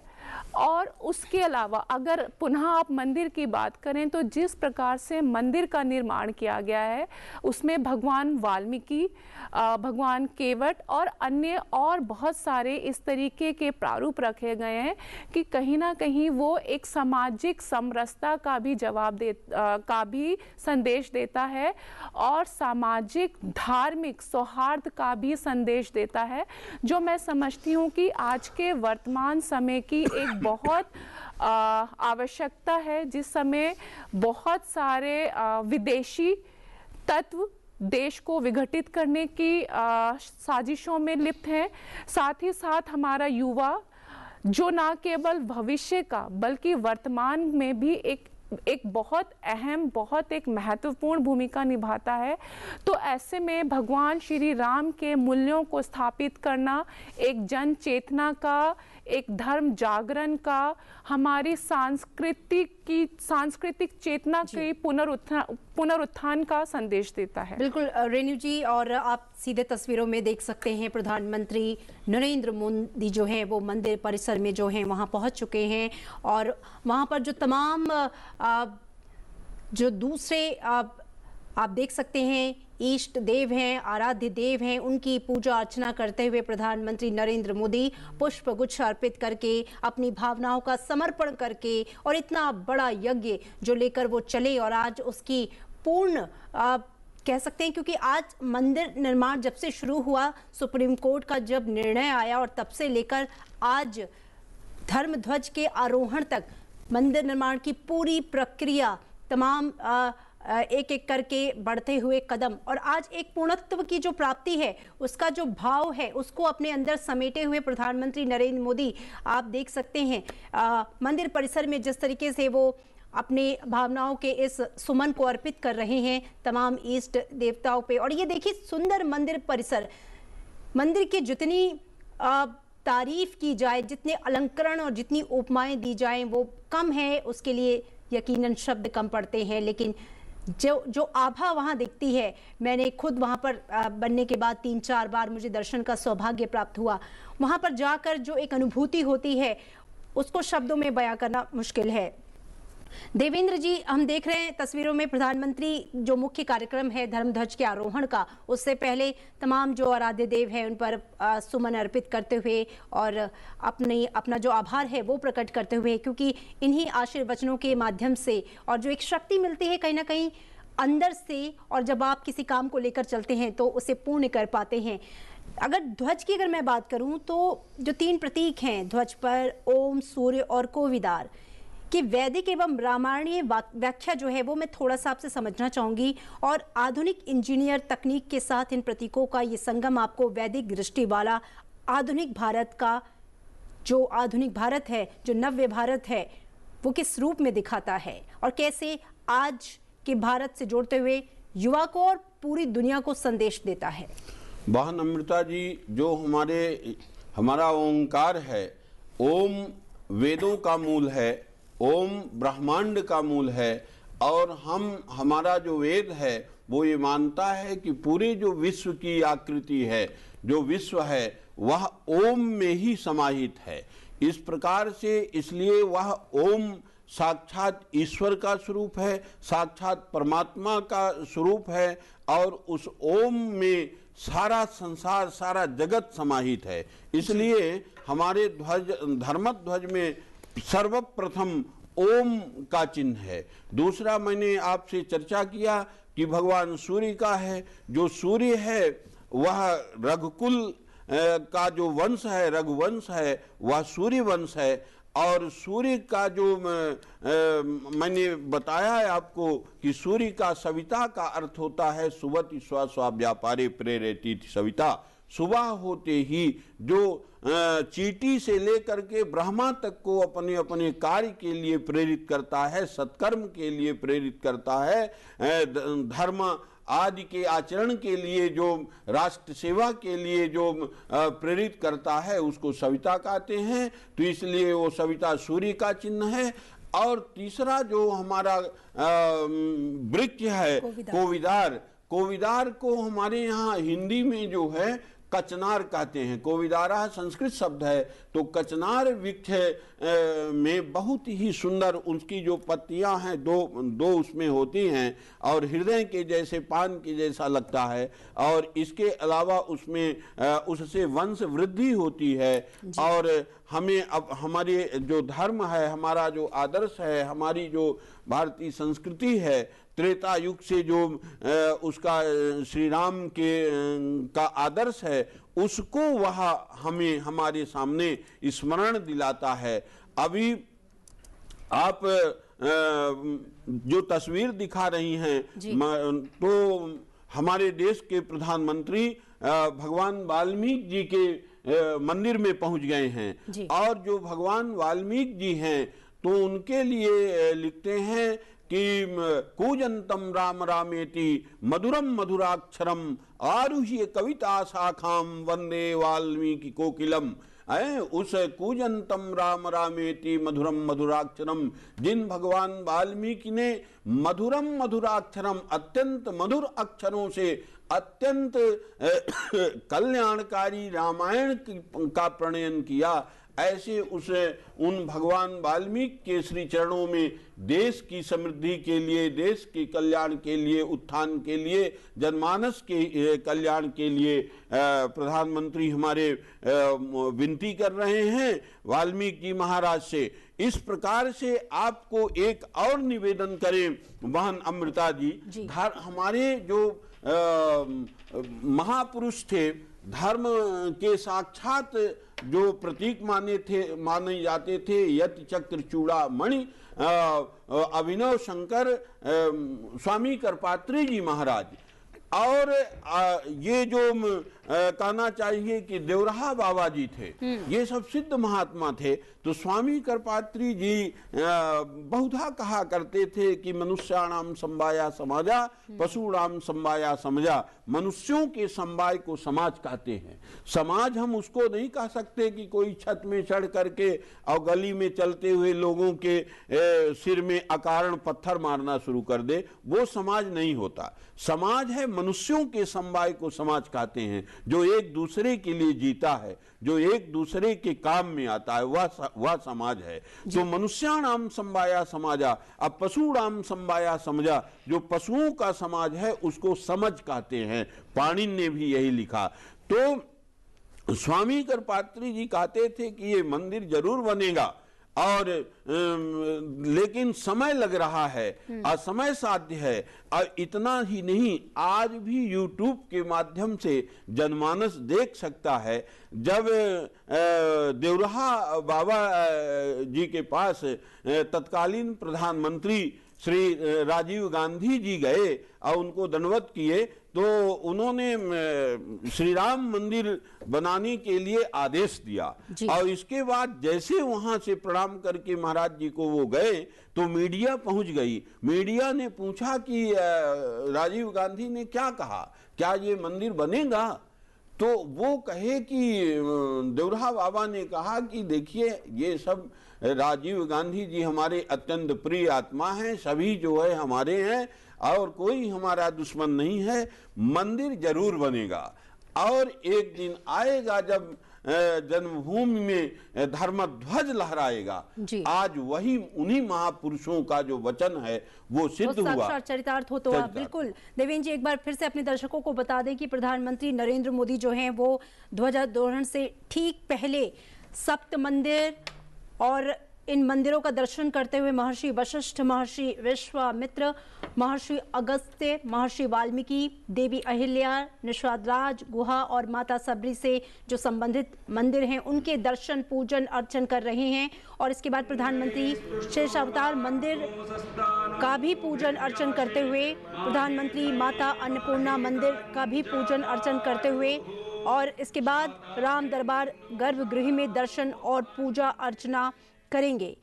C: और उसके अलावा अगर पुनः आप मंदिर की बात करें, तो जिस प्रकार से मंदिर का निर्माण किया गया है, उसमें भगवान वाल्मीकि, भगवान केवट और अन्य और बहुत सारे इस तरीके के प्रारूप रखे गए हैं कि कहीं ना कहीं वो एक सामाजिक समरसता का भी का भी संदेश देता है और सामाजिक धार्मिक सौहार्द का भी संदेश देता है, जो मैं समझती हूँ कि आज के वर्तमान समय की एक बहुत आवश्यकता है, जिस समय बहुत सारे विदेशी तत्व देश को विघटित करने की साजिशों में लिप्त हैं। साथ ही साथ हमारा युवा, जो न केवल भविष्य का बल्कि वर्तमान में भी एक बहुत अहम, बहुत एक महत्वपूर्ण भूमिका निभाता है। तो ऐसे में भगवान श्री राम के मूल्यों को स्थापित करना, एक जन चेतना का, एक धर्म जागरण का, हमारी सांस्कृतिक चेतना के पुनरुत्थान का संदेश देता है।
A: बिल्कुल रेणु जी, और आप सीधे तस्वीरों में देख सकते हैं प्रधानमंत्री नरेंद्र मोदी जो हैं वो मंदिर परिसर में जो हैं वहां पहुंच चुके हैं, और वहां पर जो तमाम जो दूसरे आप देख सकते हैं इष्ट देव हैं, आराध्य देव हैं, उनकी पूजा अर्चना करते हुए प्रधानमंत्री नरेंद्र मोदी पुष्प गुच्छ अर्पित करके, अपनी भावनाओं का समर्पण करके और इतना बड़ा यज्ञ जो लेकर वो चले और आज उसकी पूर्ण कह सकते हैं, क्योंकि आज मंदिर निर्माण जब से शुरू हुआ, सुप्रीम कोर्ट का जब निर्णय आया और तब से लेकर आज धर्म ध्वज के आरोहण तक मंदिर निर्माण की पूरी प्रक्रिया, तमाम एक एक करके बढ़ते हुए कदम और आज एक पूर्णत्व की जो प्राप्ति है, उसका जो भाव है, उसको अपने अंदर समेटे हुए प्रधानमंत्री नरेंद्र मोदी आप देख सकते हैं मंदिर परिसर में जिस तरीके से वो अपने भावनाओं के इस सुमन को अर्पित कर रहे हैं तमाम इष्ट देवताओं पे। और ये देखिए सुंदर मंदिर परिसर, मंदिर की जितनी तारीफ की जाए, जितने अलंकरण और जितनी उपमाएं दी जाएं वो कम है, उसके लिए यकीनन शब्द कम पड़ते हैं। लेकिन जो आभा वहां दिखती है, मैंने खुद वहां पर बनने के बाद 3-4 बार मुझे दर्शन का सौभाग्य प्राप्त हुआ। वहां पर जाकर जो एक अनुभूति होती है उसको शब्दों में बयां करना मुश्किल है। देवेंद्र जी, हम देख रहे हैं तस्वीरों में प्रधानमंत्री जो मुख्य कार्यक्रम है धर्मध्वज के आरोहण का, उससे पहले तमाम जो आराध्य देव हैं उन पर सुमन अर्पित करते हुए और अपना जो आभार है वो प्रकट करते हुए, क्योंकि इन्हीं आशीर्वचनों के माध्यम से और जो एक शक्ति मिलती है कहीं ना कहीं अंदर से, और जब आप किसी काम को लेकर चलते हैं तो उसे पूर्ण कर पाते हैं। अगर ध्वज की मैं बात करूं तो जो 3 प्रतीक हैं ध्वज पर, ओम, सूर्य और कोविदार, कि वैदिक एवं रामायणीय व्याख्या जो है वो मैं थोड़ा सा आपसे समझना चाहूंगी, और आधुनिक इंजीनियर तकनीक के साथ इन प्रतीकों का ये संगम आपको वैदिक दृष्टि वाला आधुनिक भारत का, जो आधुनिक भारत है, जो नव्य भारत है, वो किस रूप में दिखाता है और कैसे आज के भारत से जोड़ते हुए युवा को और पूरी दुनिया को संदेश देता है।
B: बहन अमृता जी, जो हमारा ओंकार है, ओम वेदों का मूल है, ओम ब्रह्मांड का मूल है, और हमारा जो वेद है वो ये मानता है कि पूरे जो विश्व की आकृति है, जो विश्व है, वह ओम में ही समाहित है। इस प्रकार से इसलिए वह ओम साक्षात ईश्वर का स्वरूप है, साक्षात परमात्मा का स्वरूप है, और उस ओम में सारा संसार, सारा जगत समाहित है। इसलिए हमारे धर्मध्वज में सर्वप्रथम ओम का चिन्ह है। दूसरा, मैंने आपसे चर्चा किया कि भगवान सूर्य का है। जो सूर्य है वह रघुकुल का जो वंश है, रघुवंश है, वह सूर्य वंश है। और सूर्य का जो मैंने बताया है आपको कि सूर्य का सविता का अर्थ होता है सुवति स्व व्यापारे प्रेरयति सविता। सुबह होते ही जो चींटी से लेकर के ब्रह्मा तक को अपने अपने कार्य के लिए प्रेरित करता है, सत्कर्म के लिए प्रेरित करता है, धर्म आदि के आचरण के लिए, जो राष्ट्र सेवा के लिए जो प्रेरित करता है, उसको सविता कहते हैं। तो इसलिए वो सविता सूर्य का चिन्ह है। और तीसरा जो हमारा वृक्ष है कोविदार, कोविदार को हमारे यहाँ हिंदी में जो है कचनार कहते हैं। कोविदारा संस्कृत शब्द है, तो कचनार वृक्ष में बहुत ही सुंदर उसकी जो पत्तियां हैं दो उसमें होती हैं और हृदय के जैसे, पान के जैसा लगता है। और इसके अलावा उसमें उससे वंश वृद्धि होती है। और हमें अब हमारे जो धर्म है, हमारा जो आदर्श है, हमारी जो भारतीय संस्कृति है, त्रेता युग से जो उसका श्री राम का आदर्श है, उसको वह हमें हमारे सामने स्मरण दिलाता है। अभी आप जो तस्वीर दिखा रही हैं, तो हमारे देश के प्रधानमंत्री भगवान वाल्मीकि जी के मंदिर में पहुंच गए हैं। और जो भगवान वाल्मीकि जी हैं, तो उनके लिए लिखते हैं कि कूजंतम राम रामेति मधुरम मधुराक्षरम आरुह्य कविता शाखाम वंदे वाल्मीकि कोकिलम। उस कूजंतम राम रामेति मधुरम मधुराक्षरम, जिन भगवान वाल्मीकि ने मधुरम मधुराक्षरम, अत्यंत मधुर अक्षरों से अत्यंत कल्याणकारी रामायण का प्रणयन किया, ऐसे उन भगवान वाल्मीकि के श्री चरणों में देश की समृद्धि के लिए, देश के कल्याण के लिए, उत्थान के लिए, जनमानस के कल्याण के लिए प्रधानमंत्री हमारे विनती कर रहे हैं वाल्मीकि जी महाराज से। इस प्रकार से आपको एक और निवेदन करें बहन अमृता जी, हमारे जो महापुरुष थे, धर्म के साक्षात जो प्रतीक माने जाते थे, यति चक्र चूड़ामणि अभिनव शंकर स्वामी करपात्री जी महाराज, और ये जो कहना चाहिए कि देवराहा बाबा जी थे, ये सब सिद्ध महात्मा थे। तो स्वामी करपात्री जी बहुधा कहा करते थे कि मनुष्याणाम संवाया समाजा, पशुणाम संवाया समझा। मनुष्यों के समवाय को समाज कहते हैं। समाज हम उसको नहीं कह सकते कि कोई छत में चढ़ करके और गली में चलते हुए लोगों के सिर में अकारण पत्थर मारना शुरू कर दे, वो समाज नहीं होता। समाज है मनुष्यों के समवाय को समाज कहते हैं, जो एक दूसरे के लिए जीता है, जो एक दूसरे के काम में आता है, वह समाज है। तो मनुष्याणाम समवाया समाजा, अब पशुणाम समवाया समझा, जो पशुओं का समाज है उसको समझ कहते हैं। पाणिनि ने भी यही लिखा। तो स्वामी करपात्री जी कहते थे कि ये मंदिर जरूर बनेगा, और लेकिन समय लग रहा है, असमय साध्य है। और इतना ही नहीं, आज भी YouTube के माध्यम से जनमानस देख सकता है। जब देवराहा बाबा जी के पास तत्कालीन प्रधानमंत्री श्री राजीव गांधी जी गए और उनको दंडवत किए, तो उन्होंने श्री राम मंदिर बनाने के लिए आदेश दिया। और इसके बाद जैसे वहां से प्रणाम करके महाराज जी को वो गए, तो मीडिया पहुंच गई। मीडिया ने पूछा कि राजीव गांधी ने क्या कहा, क्या ये मंदिर बनेगा? तो वो कहे कि देवराहा बाबा ने कहा कि देखिए, ये सब राजीव गांधी जी हमारे अत्यंत प्रिय आत्मा हैं, सभी जो है हमारे हैं, और कोई हमारा दुश्मन नहीं है। मंदिर जरूर बनेगा, और एक दिन आएगा जब जन्मभूमि में धर्मध्वज लहराएगा। आज वही उन्हीं महापुरुषों का जो वचन है वो सिद्ध हुआ,
A: चरितार्थ हो। तो बिल्कुल देवेंद्र जी, एक बार फिर से अपने दर्शकों को बता दें कि प्रधानमंत्री नरेंद्र मोदी जो हैं वो ध्वजारोहण से ठीक पहले सप्त मंदिर और इन मंदिरों का दर्शन करते हुए महर्षि वशिष्ठ, महर्षि विश्वामित्र, महर्षि अगस्त्य, महर्षि वाल्मीकि, देवी अहिल्या, निषादराज गुहा और माता सबरी से जो संबंधित मंदिर हैं उनके दर्शन, पूजन, अर्चन कर रहे हैं। और इसके बाद प्रधानमंत्री शेषावतार मंदिर का भी पूजन अर्चन करते हुए, प्रधानमंत्री माता अन्नपूर्णा मंदिर का भी पूजन अर्चन करते हुए, और इसके बाद राम दरबार गर्भगृह में दर्शन और पूजा अर्चना करेंगे।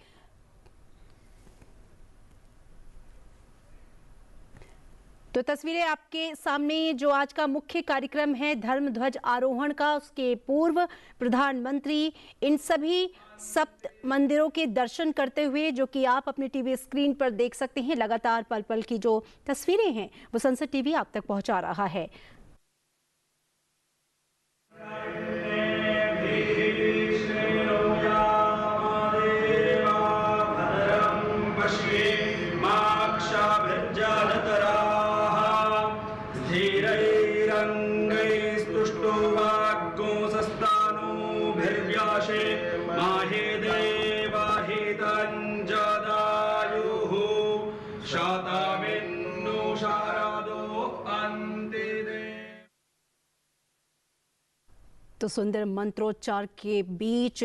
A: तो तस्वीरें आपके सामने, जो आज का मुख्य कार्यक्रम है धर्म ध्वज आरोहण का, उसके पूर्व प्रधानमंत्री इन सभी सप्त मंदिरों के दर्शन करते हुए, जो कि आप अपने टीवी स्क्रीन पर देख सकते हैं, लगातार पल पल की जो तस्वीरें हैं वो संसद टीवी आप तक पहुंचा रहा है। तो सुंदर मंत्रोच्चार के बीच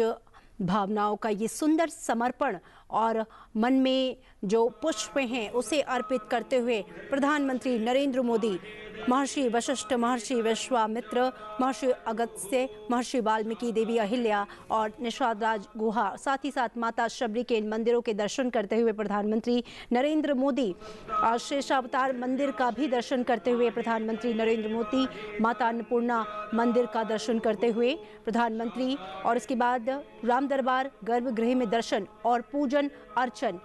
A: भावनाओं का ये सुंदर समर्पण और मन में जो पुष्प हैं उसे अर्पित करते हुए प्रधानमंत्री नरेंद्र मोदी महर्षि वशिष्ठ, महर्षि विश्वामित्र, महर्षि अगस्त्य, महर्षि वाल्मीकि, देवी अहिल्या और निषादराज गुहा, साथ ही साथ माता शबरी के इन मंदिरों के दर्शन करते हुए प्रधानमंत्री नरेंद्र मोदी शेषावतार मंदिर का भी दर्शन करते हुए प्रधानमंत्री नरेंद्र मोदी माता अन्नपूर्णा मंदिर का दर्शन करते हुए प्रधानमंत्री, और इसके बाद राम दरबार गर्भगृह में दर्शन और पूजन अर्चन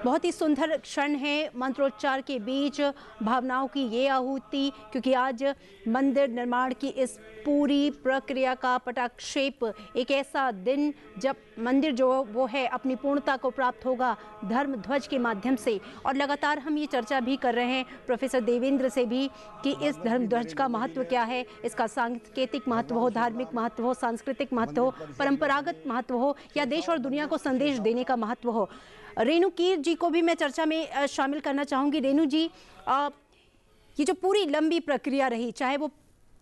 A: बहुत ही सुंदर क्षण है, मंत्रोच्चार के बीच भावनाओं की ये आहुति, क्योंकि आज मंदिर निर्माण की इस पूरी प्रक्रिया का पटाक्षेप, एक ऐसा दिन जब मंदिर जो वो है अपनी पूर्णता को प्राप्त होगा धर्म ध्वज के माध्यम से। और लगातार हम ये चर्चा भी कर रहे हैं प्रोफेसर देवेंद्र से भी कि इस धर्म ध्वज का महत्व क्या है, इसका सांकेतिक महत्व हो, धार्मिक महत्व हो, सांस्कृतिक महत्व हो, परंपरागत महत्व हो, या देश और दुनिया को संदेश देने का महत्व हो। रेणु कीर जी को भी मैं चर्चा में शामिल करना चाहूँगी। रेणु जी, ये जो पूरी लंबी प्रक्रिया रही, चाहे वो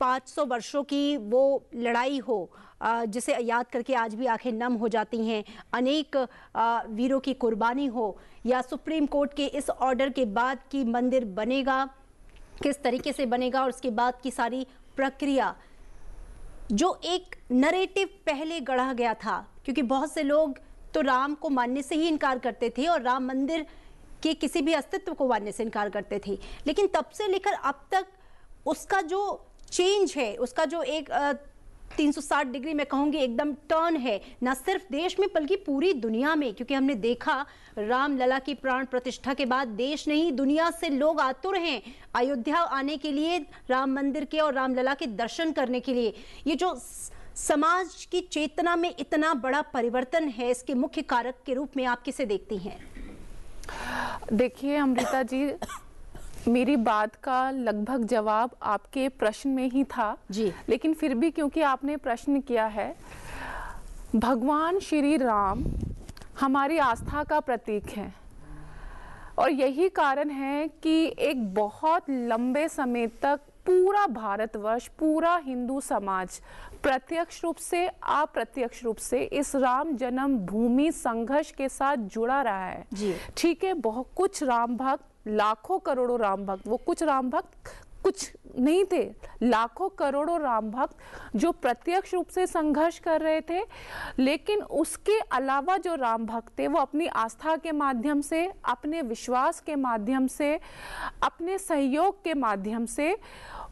A: 500 वर्षों की वो लड़ाई हो जिसे याद करके आज भी आंखें नम हो जाती हैं, अनेक वीरों की कुर्बानी हो, या सुप्रीम कोर्ट के इस ऑर्डर के बाद कि मंदिर बनेगा, किस तरीके से बनेगा, और उसके बाद की सारी प्रक्रिया, जो एक नरेटिव पहले गढ़ा गया था, क्योंकि बहुत से लोग तो राम को मानने से ही इनकार करते थे और राम मंदिर के किसी भी अस्तित्व को मानने से इनकार करते थे, लेकिन तब से लेकर अब तक उसका जो चेंज है, उसका जो एक 360 डिग्री मैं कहूँगी एकदम टर्न है, ना सिर्फ देश में बल्कि पूरी दुनिया में, क्योंकि हमने देखा रामलला की प्राण प्रतिष्ठा के बाद देश नहीं दुनिया से लोग आतुर हैं अयोध्या आने के लिए, राम मंदिर के और रामलला के दर्शन करने के लिए। ये जो समाज की चेतना में इतना बड़ा परिवर्तन है, इसके मुख्य कारक के रूप में आप किसे देखती हैं?
C: देखिए अमृता जी, मेरी बात का लगभग जवाब आपके प्रश्न में ही था
A: जी,
C: लेकिन फिर भी क्योंकि आपने प्रश्न किया है, भगवान श्री राम हमारी आस्था का प्रतीक है और यही कारण है कि एक बहुत लंबे समय तक पूरा भारतवर्ष, पूरा हिंदू समाज प्रत्यक्ष रूप से अप्रत्यक्ष रूप से इस राम जन्म भूमि संघर्ष के साथ जुड़ा रहा है
A: जी।
C: ठीक है, बहुत कुछ राम भक्त, लाखों करोड़ों राम भक्त, वो कुछ राम भक्त कुछ नहीं थे, लाखों करोड़ों राम भक्त जो प्रत्यक्ष रूप से संघर्ष कर रहे थे, लेकिन उसके अलावा जो राम भक्त थे वो अपनी आस्था के माध्यम से, अपने विश्वास के माध्यम से, अपने सहयोग के माध्यम से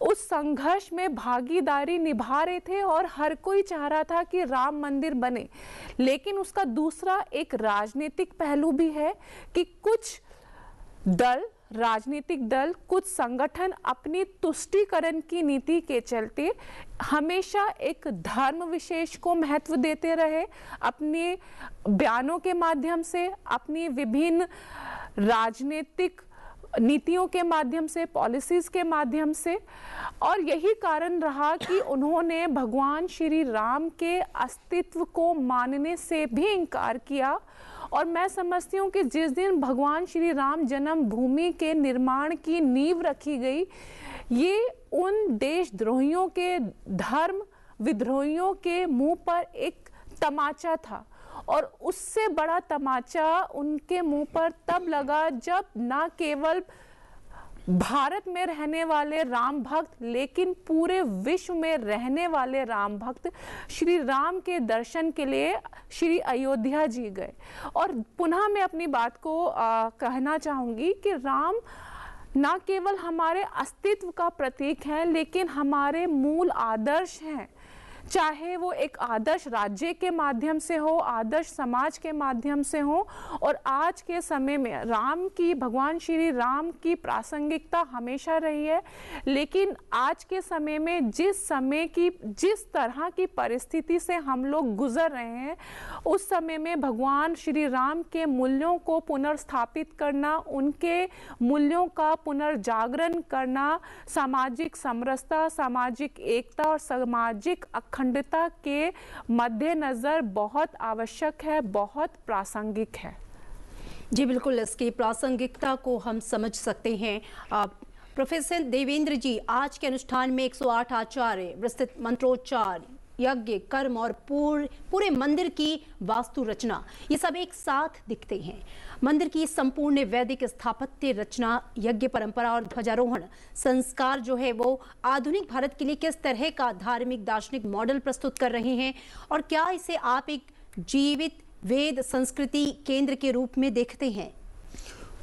C: उस संघर्ष में भागीदारी निभा रहे थे और हर कोई चाह रहा था कि राम मंदिर बने। लेकिन उसका दूसरा एक राजनीतिक पहलू भी है कि कुछ दल, राजनीतिक दल, कुछ संगठन अपनी तुष्टीकरण की नीति के चलते हमेशा एक धर्म विशेष को महत्व देते रहे, अपने बयानों के माध्यम से, अपनी विभिन्न राजनीतिक नीतियों के माध्यम से, पॉलिसीज के माध्यम से, और यही कारण रहा कि उन्होंने भगवान श्री राम के अस्तित्व को मानने से भी इनकार किया। और मैं समझती हूँ कि जिस दिन भगवान श्री राम जन्म भूमि के निर्माण की नींव रखी गई, ये उन देशद्रोहियों के, धर्म विद्रोहियों के मुंह पर एक तमाचा था, और उससे बड़ा तमाचा उनके मुंह पर तब लगा जब ना केवल भारत में रहने वाले राम भक्त लेकिन पूरे विश्व में रहने वाले राम भक्त श्री राम के दर्शन के लिए श्री अयोध्या जी गए। और पुनः मैं अपनी बात को कहना चाहूँगी कि राम ना केवल हमारे अस्तित्व का प्रतीक है लेकिन हमारे मूल आदर्श हैं, चाहे वो एक आदर्श राज्य के माध्यम से हो, आदर्श समाज के माध्यम से हो। और आज के समय में राम की, भगवान श्री राम की प्रासंगिकता हमेशा रही है, लेकिन आज के समय में जिस तरह की परिस्थिति से हम लोग गुजर रहे हैं, उस समय में भगवान श्री राम के मूल्यों को पुनर्स्थापित करना, उनके मूल्यों का पुनर्जागरण करना, सामाजिक समरसता, सामाजिक एकता और सामाजिक अखंडता के मद्देनजर बहुत आवश्यक है, बहुत प्रासंगिक है।
A: जी बिल्कुल, इसकी प्रासंगिकता को हम समझ सकते हैं। प्रोफेसर देवेंद्र जी, आज के अनुष्ठान में 108 आचार्य, विस्तृत मंत्रोच्चार, यज्ञ, कर्म और पूरे मंदिर की वास्तु रचना, ये सब एक साथ दिखते हैं। मंदिर की संपूर्ण वैदिक स्थापत्य रचना, यज्ञ परंपरा और ध्वजारोहण संस्कार जो है वो आधुनिक भारत के लिए किस तरह का धार्मिक दार्शनिक मॉडल प्रस्तुत कर रहे हैं, और क्या इसे आप एक जीवित वेद संस्कृति केंद्र के रूप में देखते हैं?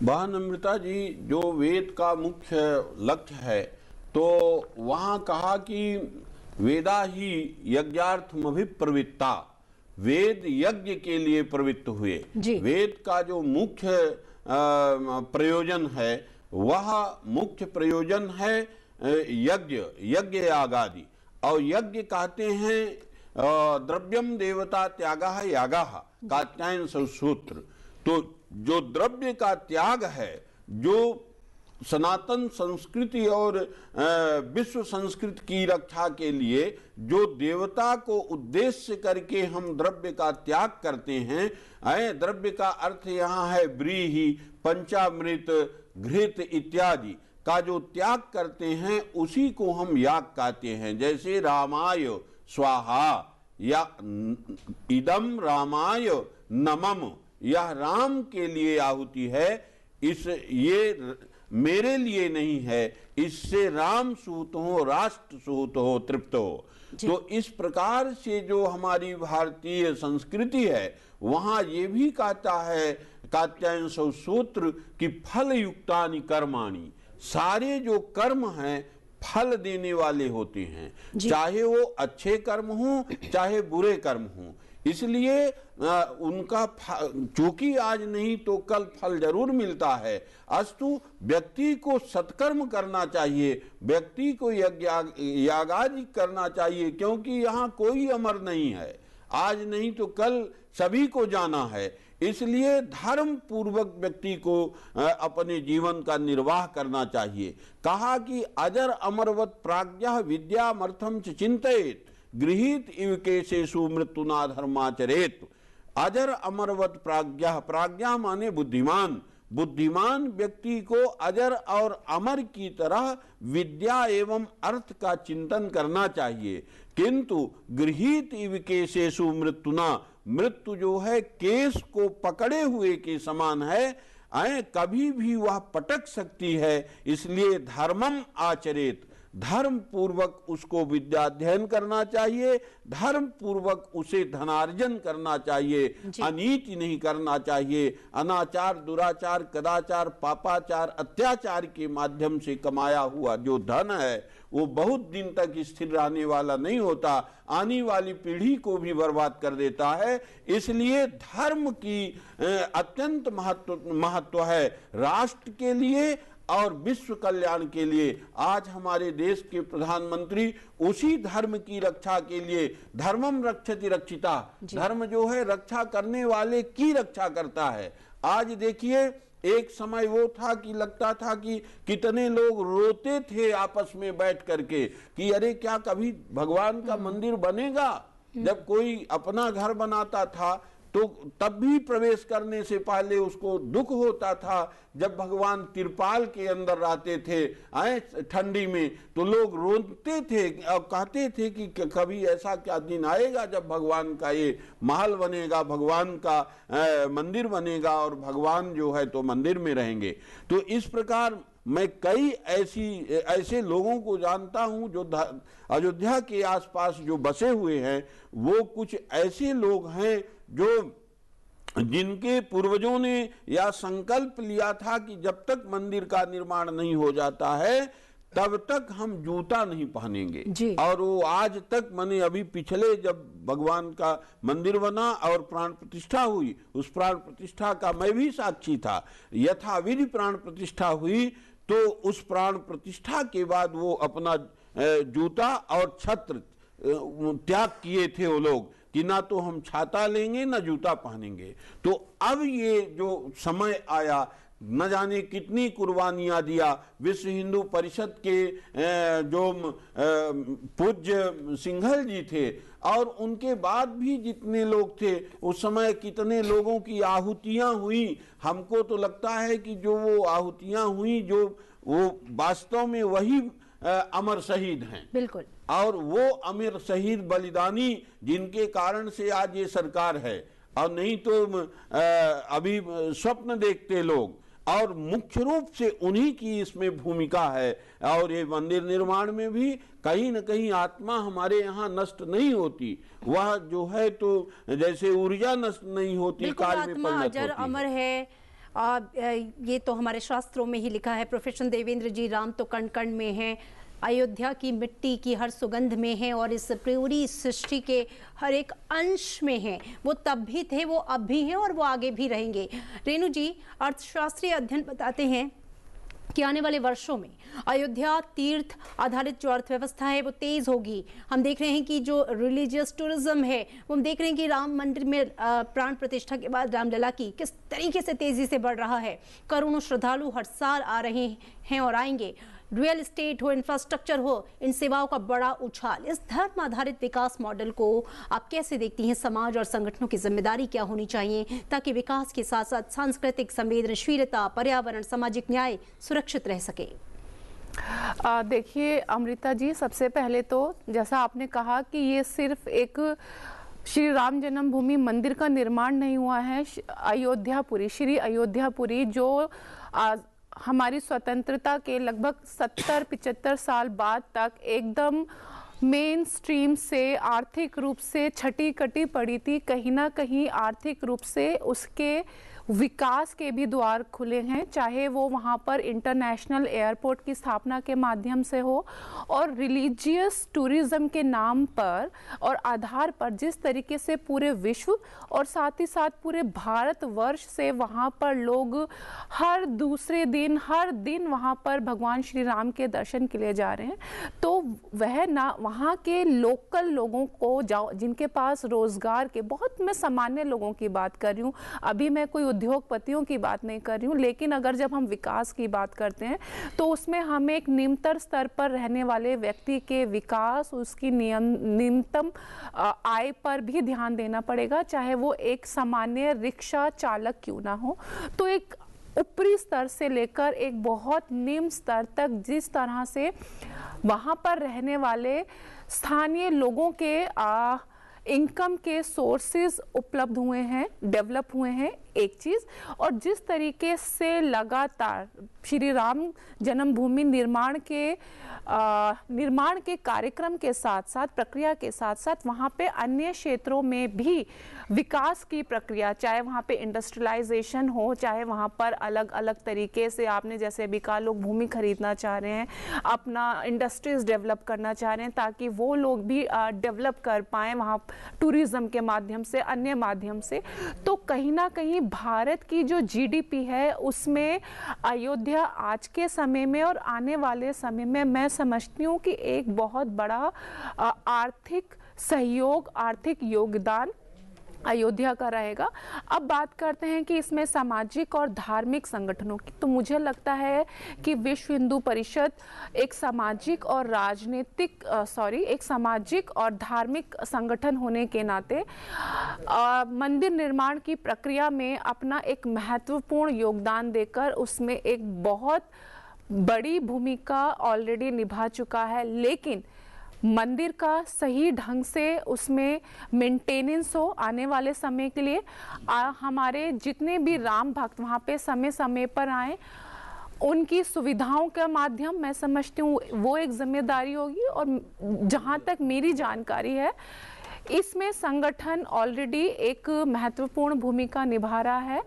B: बहन अमृता जी, जो वेद का मुख्य लक्ष्य है, तो वहाँ कहा कि वेदा ही यज्ञार्थमभिप्रवृत्ता, वेद यज्ञ के लिए प्रवृत्त हुए। वेद का जो मुख्य प्रयोजन है, वह मुख्य प्रयोजन है यज्ञ यागादि। और यज्ञ कहते हैं द्रव्यम देवता त्यागा यागा कात्यायन सूत्र। तो जो द्रव्य का त्याग है, जो सनातन संस्कृति और विश्व संस्कृति की रक्षा के लिए जो देवता को उद्देश्य करके हम द्रव्य का त्याग करते हैं, द्रव्य का अर्थ यहाँ है व्रीहि, पंचामृत, घृत इत्यादि का जो त्याग करते हैं, उसी को हम याग कहते हैं। जैसे रामाय स्वाहा या इदम रामाय नमम, यह राम के लिए आहुति है, ये मेरे लिए नहीं है, इससे राम सूत हो, राष्ट्र सूत हो, तृप्त हो। तो इस प्रकार से जो हमारी भारतीय संस्कृति है, वहां ये भी कहता है कात्यायन सूत्र कि फल युक्तानि कर्माणि, सारे जो कर्म हैं फल देने वाले होते हैं, चाहे वो अच्छे कर्म हों चाहे बुरे कर्म हों। इसलिए उनका चूंकि आज नहीं तो कल फल जरूर मिलता है। अस्तु व्यक्ति को सत्कर्म करना चाहिए, व्यक्ति को यागादि करना चाहिए, क्योंकि यहाँ कोई अमर नहीं है, आज नहीं तो कल सभी को जाना है। इसलिए धर्म पूर्वक व्यक्ति को अपने जीवन का निर्वाह करना चाहिए। कहा कि अजर अमरवत प्राज्ञः विद्यामर्थम च चिंतयेत् गृहीत इव केशेषु मृत्युना धर्माचरेत। अजर अमरवत प्राज्ञः, प्राज्ञा माने बुद्धिमान, बुद्धिमान व्यक्ति को अजर और अमर की तरह विद्या एवं अर्थ का चिंतन करना चाहिए। किंतु गृहीत इव केशेषु मृत्युना, मृत्यु जो है केस को पकड़े हुए के समान है, कभी भी वह पटक सकती है। इसलिए धर्मम आचरेत, धर्म पूर्वक उसको विद्याध्ययन करना चाहिए, धर्म पूर्वक उसे धनार्जन करना चाहिए, अनीति नहीं करना चाहिए। अनाचार, दुराचार, कदाचार, पापाचार, अत्याचार के माध्यम से कमाया हुआ जो धन है वो बहुत दिन तक स्थिर रहने वाला नहीं होता, आने वाली पीढ़ी को भी बर्बाद कर देता है। इसलिए धर्म की अत्यंत महत्व है राष्ट्र के लिए और विश्व कल्याण के लिए। आज हमारे देश के प्रधानमंत्री उसी धर्म की रक्षा के लिए, धर्मम रक्षति रक्षिता, धर्म जो है रक्षा करने वाले की रक्षा करता है। आज देखिए, एक समय वो था कि लगता था कि कितने लोग रोते थे आपस में बैठ करके कि अरे क्या कभी भगवान का मंदिर बनेगा। जब कोई अपना घर बनाता था तो तब भी प्रवेश करने से पहले उसको दुख होता था। जब भगवान तिरपाल के अंदर रहते थे ठंडी में, तो लोग रोते थे और कहते थे कि कभी ऐसा क्या दिन आएगा जब भगवान का ये महल बनेगा, भगवान का मंदिर बनेगा और भगवान जो है तो मंदिर में रहेंगे। तो इस प्रकार मैं कई ऐसे लोगों को जानता हूं जो अयोध्या के आसपास जो बसे हुए हैं, वो कुछ ऐसे लोग हैं जो जिनके पूर्वजों ने या संकल्प लिया था कि जब तक मंदिर का निर्माण नहीं हो जाता है तब तक हम जूता नहीं पहनेंगे। और वो आज तक, मैंने अभी पिछले जब भगवान का मंदिर बना और प्राण प्रतिष्ठा हुई, उस प्राण प्रतिष्ठा का मैं भी साक्षी था। यथाविधि प्राण प्रतिष्ठा हुई तो उस प्राण प्रतिष्ठा के बाद वो अपना जूता और छत्र त्याग किए थे वो लोग कि ना तो हम छाता लेंगे ना जूता पहनेंगे। तो अब ये जो समय आया, न जाने कितनी कुर्बानियां दिया। विश्व हिंदू परिषद के जो पूज्य सिंघल जी थे और उनके बाद भी जितने लोग थे, उस समय कितने लोगों की आहुतियां हुई। हमको तो लगता है कि जो वो आहुतियां हुई, जो वो वास्तव में वही अमर शहीद हैं।
A: बिल्कुल। और
B: वो अमर शहीद बलिदानी जिनके कारण से आज ये सरकार है, और नहीं तो अभी स्वप्न देखते लोग। और मुख्य रूप से उन्हीं की इसमें भूमिका है। और ये मंदिर निर्माण में भी कहीं न कहीं आत्मा हमारे यहाँ नष्ट नहीं होती, वह जो है तो जैसे ऊर्जा नष्ट नहीं होती, काल में परिणत होती है।
A: अमर है। ये तो हमारे शास्त्रों में ही लिखा है। प्रोफेसर देवेंद्र जी, राम तो कण कण में है, अयोध्या की मिट्टी की हर सुगंध में है और इस पूरी सृष्टि के हर एक अंश में है। वो तब भी थे, वो अब भी हैं और वो आगे भी रहेंगे। रेणु जी, अर्थशास्त्रीय अध्ययन बताते हैं कि आने वाले वर्षों में अयोध्या तीर्थ आधारित जो अर्थव्यवस्था है वो तेज होगी। हम देख रहे हैं कि जो रिलीजियस टूरिज्म है वो हम देख रहे हैं कि राम मंदिर में प्राण प्रतिष्ठा के बाद रामलला की किस तरीके से तेजी से बढ़ रहा है। करोड़ों श्रद्धालु हर साल आ रहे हैं और आएंगे। रियल एस्टेट हो, इंफ्रास्ट्रक्चर हो, इन सेवाओं का बड़ा उछाल। इस धर्म आधारित विकास मॉडल को आप कैसे देखती हैं? समाज और संगठनों की जिम्मेदारी क्या होनी चाहिए ताकि विकास के साथ साथ सांस्कृतिक संवेदनशीलता, पर्यावरण, सामाजिक न्याय सुरक्षित रह सके?
C: देखिए अमृता जी, सबसे पहले तो जैसा आपने कहा कि ये सिर्फ एक श्री राम जन्मभूमि मंदिर का निर्माण नहीं हुआ है। अयोध्यापुरी, श्री अयोध्यापुरी जो हमारी स्वतंत्रता के लगभग 70-75 साल बाद तक एकदम मेन स्ट्रीम से आर्थिक रूप से छटी कटी पड़ी थी, कहीं ना कहीं आर्थिक रूप से उसके विकास के भी द्वार खुले हैं, चाहे वो वहाँ पर इंटरनेशनल एयरपोर्ट की स्थापना के माध्यम से हो और रिलीजियस टूरिज्म के नाम पर और आधार पर जिस तरीके से पूरे विश्व और साथ ही साथ पूरे भारतवर्ष से वहाँ पर लोग हर दूसरे दिन, हर दिन वहाँ पर भगवान श्री राम के दर्शन के लिए जा रहे हैं। तो वह ना वहाँ के लोकल लोगों को जाओ, जिनके पास रोजगार के, बहुत मैं सामान्य लोगों की बात कर रही हूँ, अभी मैं कोई उद्योगपतियों की बात नहीं कर रही हूँ, लेकिन अगर जब हम विकास की बात करते हैं तो उसमें हमें एक निम्नतर स्तर पर रहने वाले व्यक्ति के विकास, उसकी न्यूनतम आय पर भी ध्यान देना पड़ेगा, चाहे वो एक सामान्य रिक्शा चालक क्यों ना हो। तो एक ऊपरी स्तर से लेकर एक बहुत निम्न स्तर तक जिस तरह से वहाँ पर रहने वाले स्थानीय लोगों के इनकम के सोर्सेज उपलब्ध हुए हैं, डेवलप हुए हैं, एक चीज़, और जिस तरीके से लगातार श्री राम जन्मभूमि निर्माण के कार्यक्रम के साथ साथ, प्रक्रिया के साथ साथ वहाँ पे अन्य क्षेत्रों में भी विकास की प्रक्रिया, चाहे वहाँ पे इंडस्ट्रियलाइजेशन हो, चाहे वहाँ पर अलग अलग तरीके से आपने जैसे अभी कहा लोग भूमि खरीदना चाह रहे हैं, अपना इंडस्ट्रीज डेवलप करना चाह रहे हैं ताकि वो लोग भी डेवलप कर पाएँ वहाँ टूरिज्म के माध्यम से, अन्य माध्यम से। तो कहीं ना कहीं भारत की जो जीडीपी है उसमें अयोध्या आज के समय में और आने वाले समय में मैं समझती हूँ कि एक बहुत बड़ा आर्थिक सहयोग, आर्थिक योगदान अयोध्या का रहेगा। अब बात करते हैं कि इसमें सामाजिक और धार्मिक संगठनों की, तो मुझे लगता है कि विश्व हिंदू परिषद एक सामाजिक और एक सामाजिक और धार्मिक संगठन होने के नाते मंदिर निर्माण की प्रक्रिया में अपना एक महत्वपूर्ण योगदान देकर उसमें एक बहुत बड़ी भूमिका ऑलरेडी निभा चुका है। लेकिन मंदिर का सही ढंग से उसमें मेंटेनेंस हो आने वाले समय के लिए, हमारे जितने भी राम भक्त वहाँ पे समय समय पर आए, उनकी सुविधाओं का माध्यम मैं समझती हूँ वो एक जिम्मेदारी होगी। और जहाँ तक मेरी जानकारी है इसमें संगठन ऑलरेडी एक महत्वपूर्ण भूमिका निभा रहा है।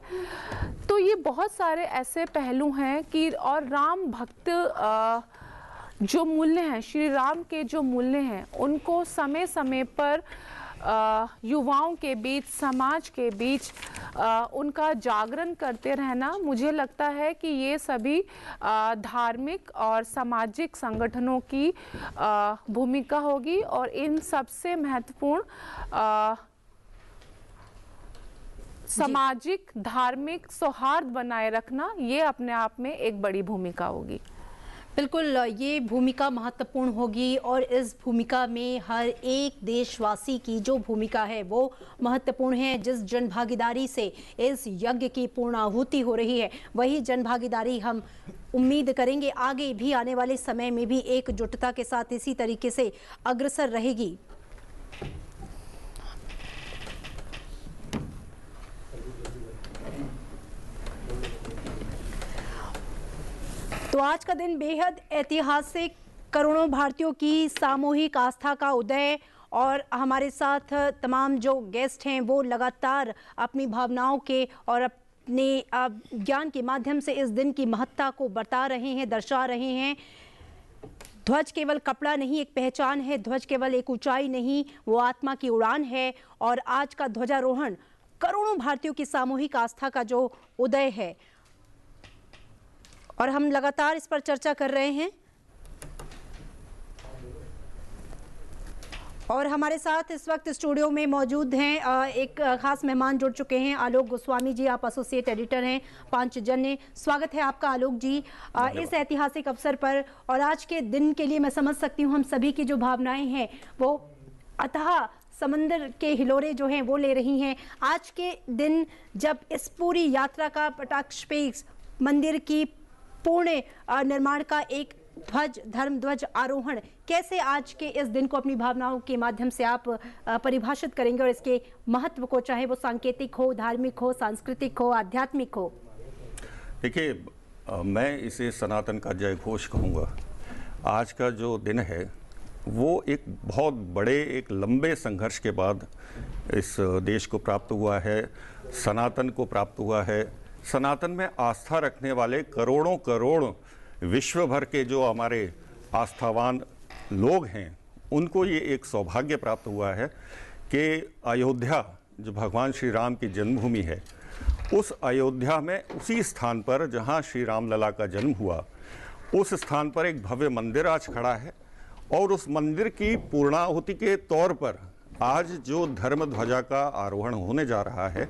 C: तो ये बहुत सारे ऐसे पहलू हैं कि, और राम भक्त जो मूल्य हैं, श्री राम के जो मूल्य हैं, उनको समय समय पर युवाओं के बीच, समाज के बीच उनका जागरण करते रहना, मुझे लगता है कि ये सभी धार्मिक और सामाजिक संगठनों की भूमिका होगी। और इन सबसे महत्वपूर्ण सामाजिक धार्मिक सौहार्द बनाए रखना, ये अपने आप में एक बड़ी भूमिका होगी।
A: बिल्कुल, ये भूमिका महत्वपूर्ण होगी और इस भूमिका में हर एक देशवासी की जो भूमिका है वो महत्वपूर्ण है। जिस जनभागीदारी से इस यज्ञ की पूर्णाहुति हो रही है, वही जनभागीदारी हम उम्मीद करेंगे आगे भी आने वाले समय में भी एकजुटता के साथ इसी तरीके से अग्रसर रहेगी। तो आज का दिन बेहद ऐतिहासिक, करोड़ों भारतीयों की सामूहिक आस्था का उदय, और हमारे साथ तमाम जो गेस्ट हैं वो लगातार अपनी भावनाओं के और अपने ज्ञान के माध्यम से इस दिन की महत्ता को बता रहे हैं, दर्शा रहे हैं। ध्वज केवल कपड़ा नहीं, एक पहचान है। ध्वज केवल एक ऊंचाई नहीं, वो आत्मा की उड़ान है। और आज का ध्वजारोहण करोड़ों भारतीयों की सामूहिक आस्था का जो उदय है, और हम लगातार इस पर चर्चा कर रहे हैं। और हमारे साथ इस वक्त स्टूडियो में मौजूद हैं एक खास मेहमान जुड़ चुके हैं, आलोक गोस्वामी जी। आप एसोसिएट एडिटर हैं पांचजन्य। स्वागत है आपका आलोक जी इस ऐतिहासिक अवसर पर। और आज के दिन के लिए मैं समझ सकती हूँ हम सभी की जो भावनाएं हैं वो अथाह समंदर के हिलोरे जो हैं वो ले रही हैं। आज के दिन जब इस पूरी यात्रा का कटाक्ष पे मंदिर की पूर्ण निर्माण का एक ध्वज, धर्म ध्वज आरोहण, कैसे आज के इस दिन को अपनी भावनाओं के माध्यम से आप परिभाषित करेंगे और इसके महत्व को, चाहे वो सांकेतिक हो, धार्मिक हो, सांस्कृतिक हो, आध्यात्मिक हो?
D: देखिए, मैं इसे सनातन का जय घोष कहूँगा। आज का जो दिन है वो एक बहुत बड़े, एक लंबे संघर्ष के बाद इस देश को प्राप्त हुआ है, सनातन को प्राप्त हुआ है। सनातन में आस्था रखने वाले करोड़ों करोड़ विश्व भर के जो हमारे आस्थावान लोग हैं, उनको ये एक सौभाग्य प्राप्त हुआ है कि अयोध्या, जो भगवान श्री राम की जन्मभूमि है, उस अयोध्या में उसी स्थान पर जहाँ श्री राम लला का जन्म हुआ, उस स्थान पर एक भव्य मंदिर आज खड़ा है। और उस मंदिर की पूर्णाहुति के तौर पर आज जो धर्म ध्वजा का आरोहण होने जा रहा है,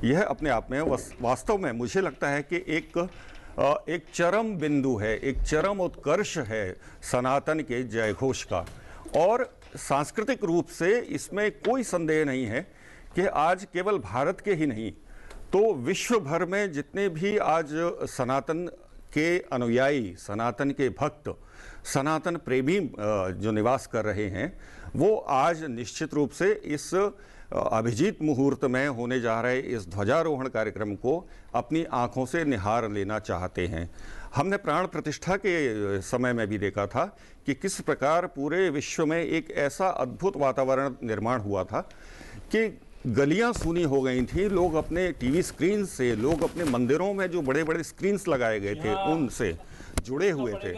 D: यह अपने आप में वास्तव में मुझे लगता है कि एक चरम बिंदु है, एक चरम उत्कर्ष है सनातन के जय घोष का। और सांस्कृतिक रूप से इसमें कोई संदेह नहीं है कि आज केवल भारत के ही नहीं तो विश्व भर में जितने भी आज सनातन के अनुयायी, सनातन के भक्त, सनातन प्रेमी जो निवास कर रहे हैं, वो आज निश्चित रूप से इस अभिजीत मुहूर्त में होने जा रहे इस ध्वजारोहण कार्यक्रम को अपनी आंखों से निहार लेना चाहते हैं। हमने प्राण प्रतिष्ठा के समय में भी देखा था कि किस प्रकार पूरे विश्व में एक ऐसा अद्भुत वातावरण निर्माण हुआ था कि गलियां सूनी हो गई थी। लोग अपने टीवी स्क्रीन से, लोग अपने मंदिरों में जो बड़े बड़े स्क्रीन्स लगाए गए थे उनसे जुड़े हुए थे।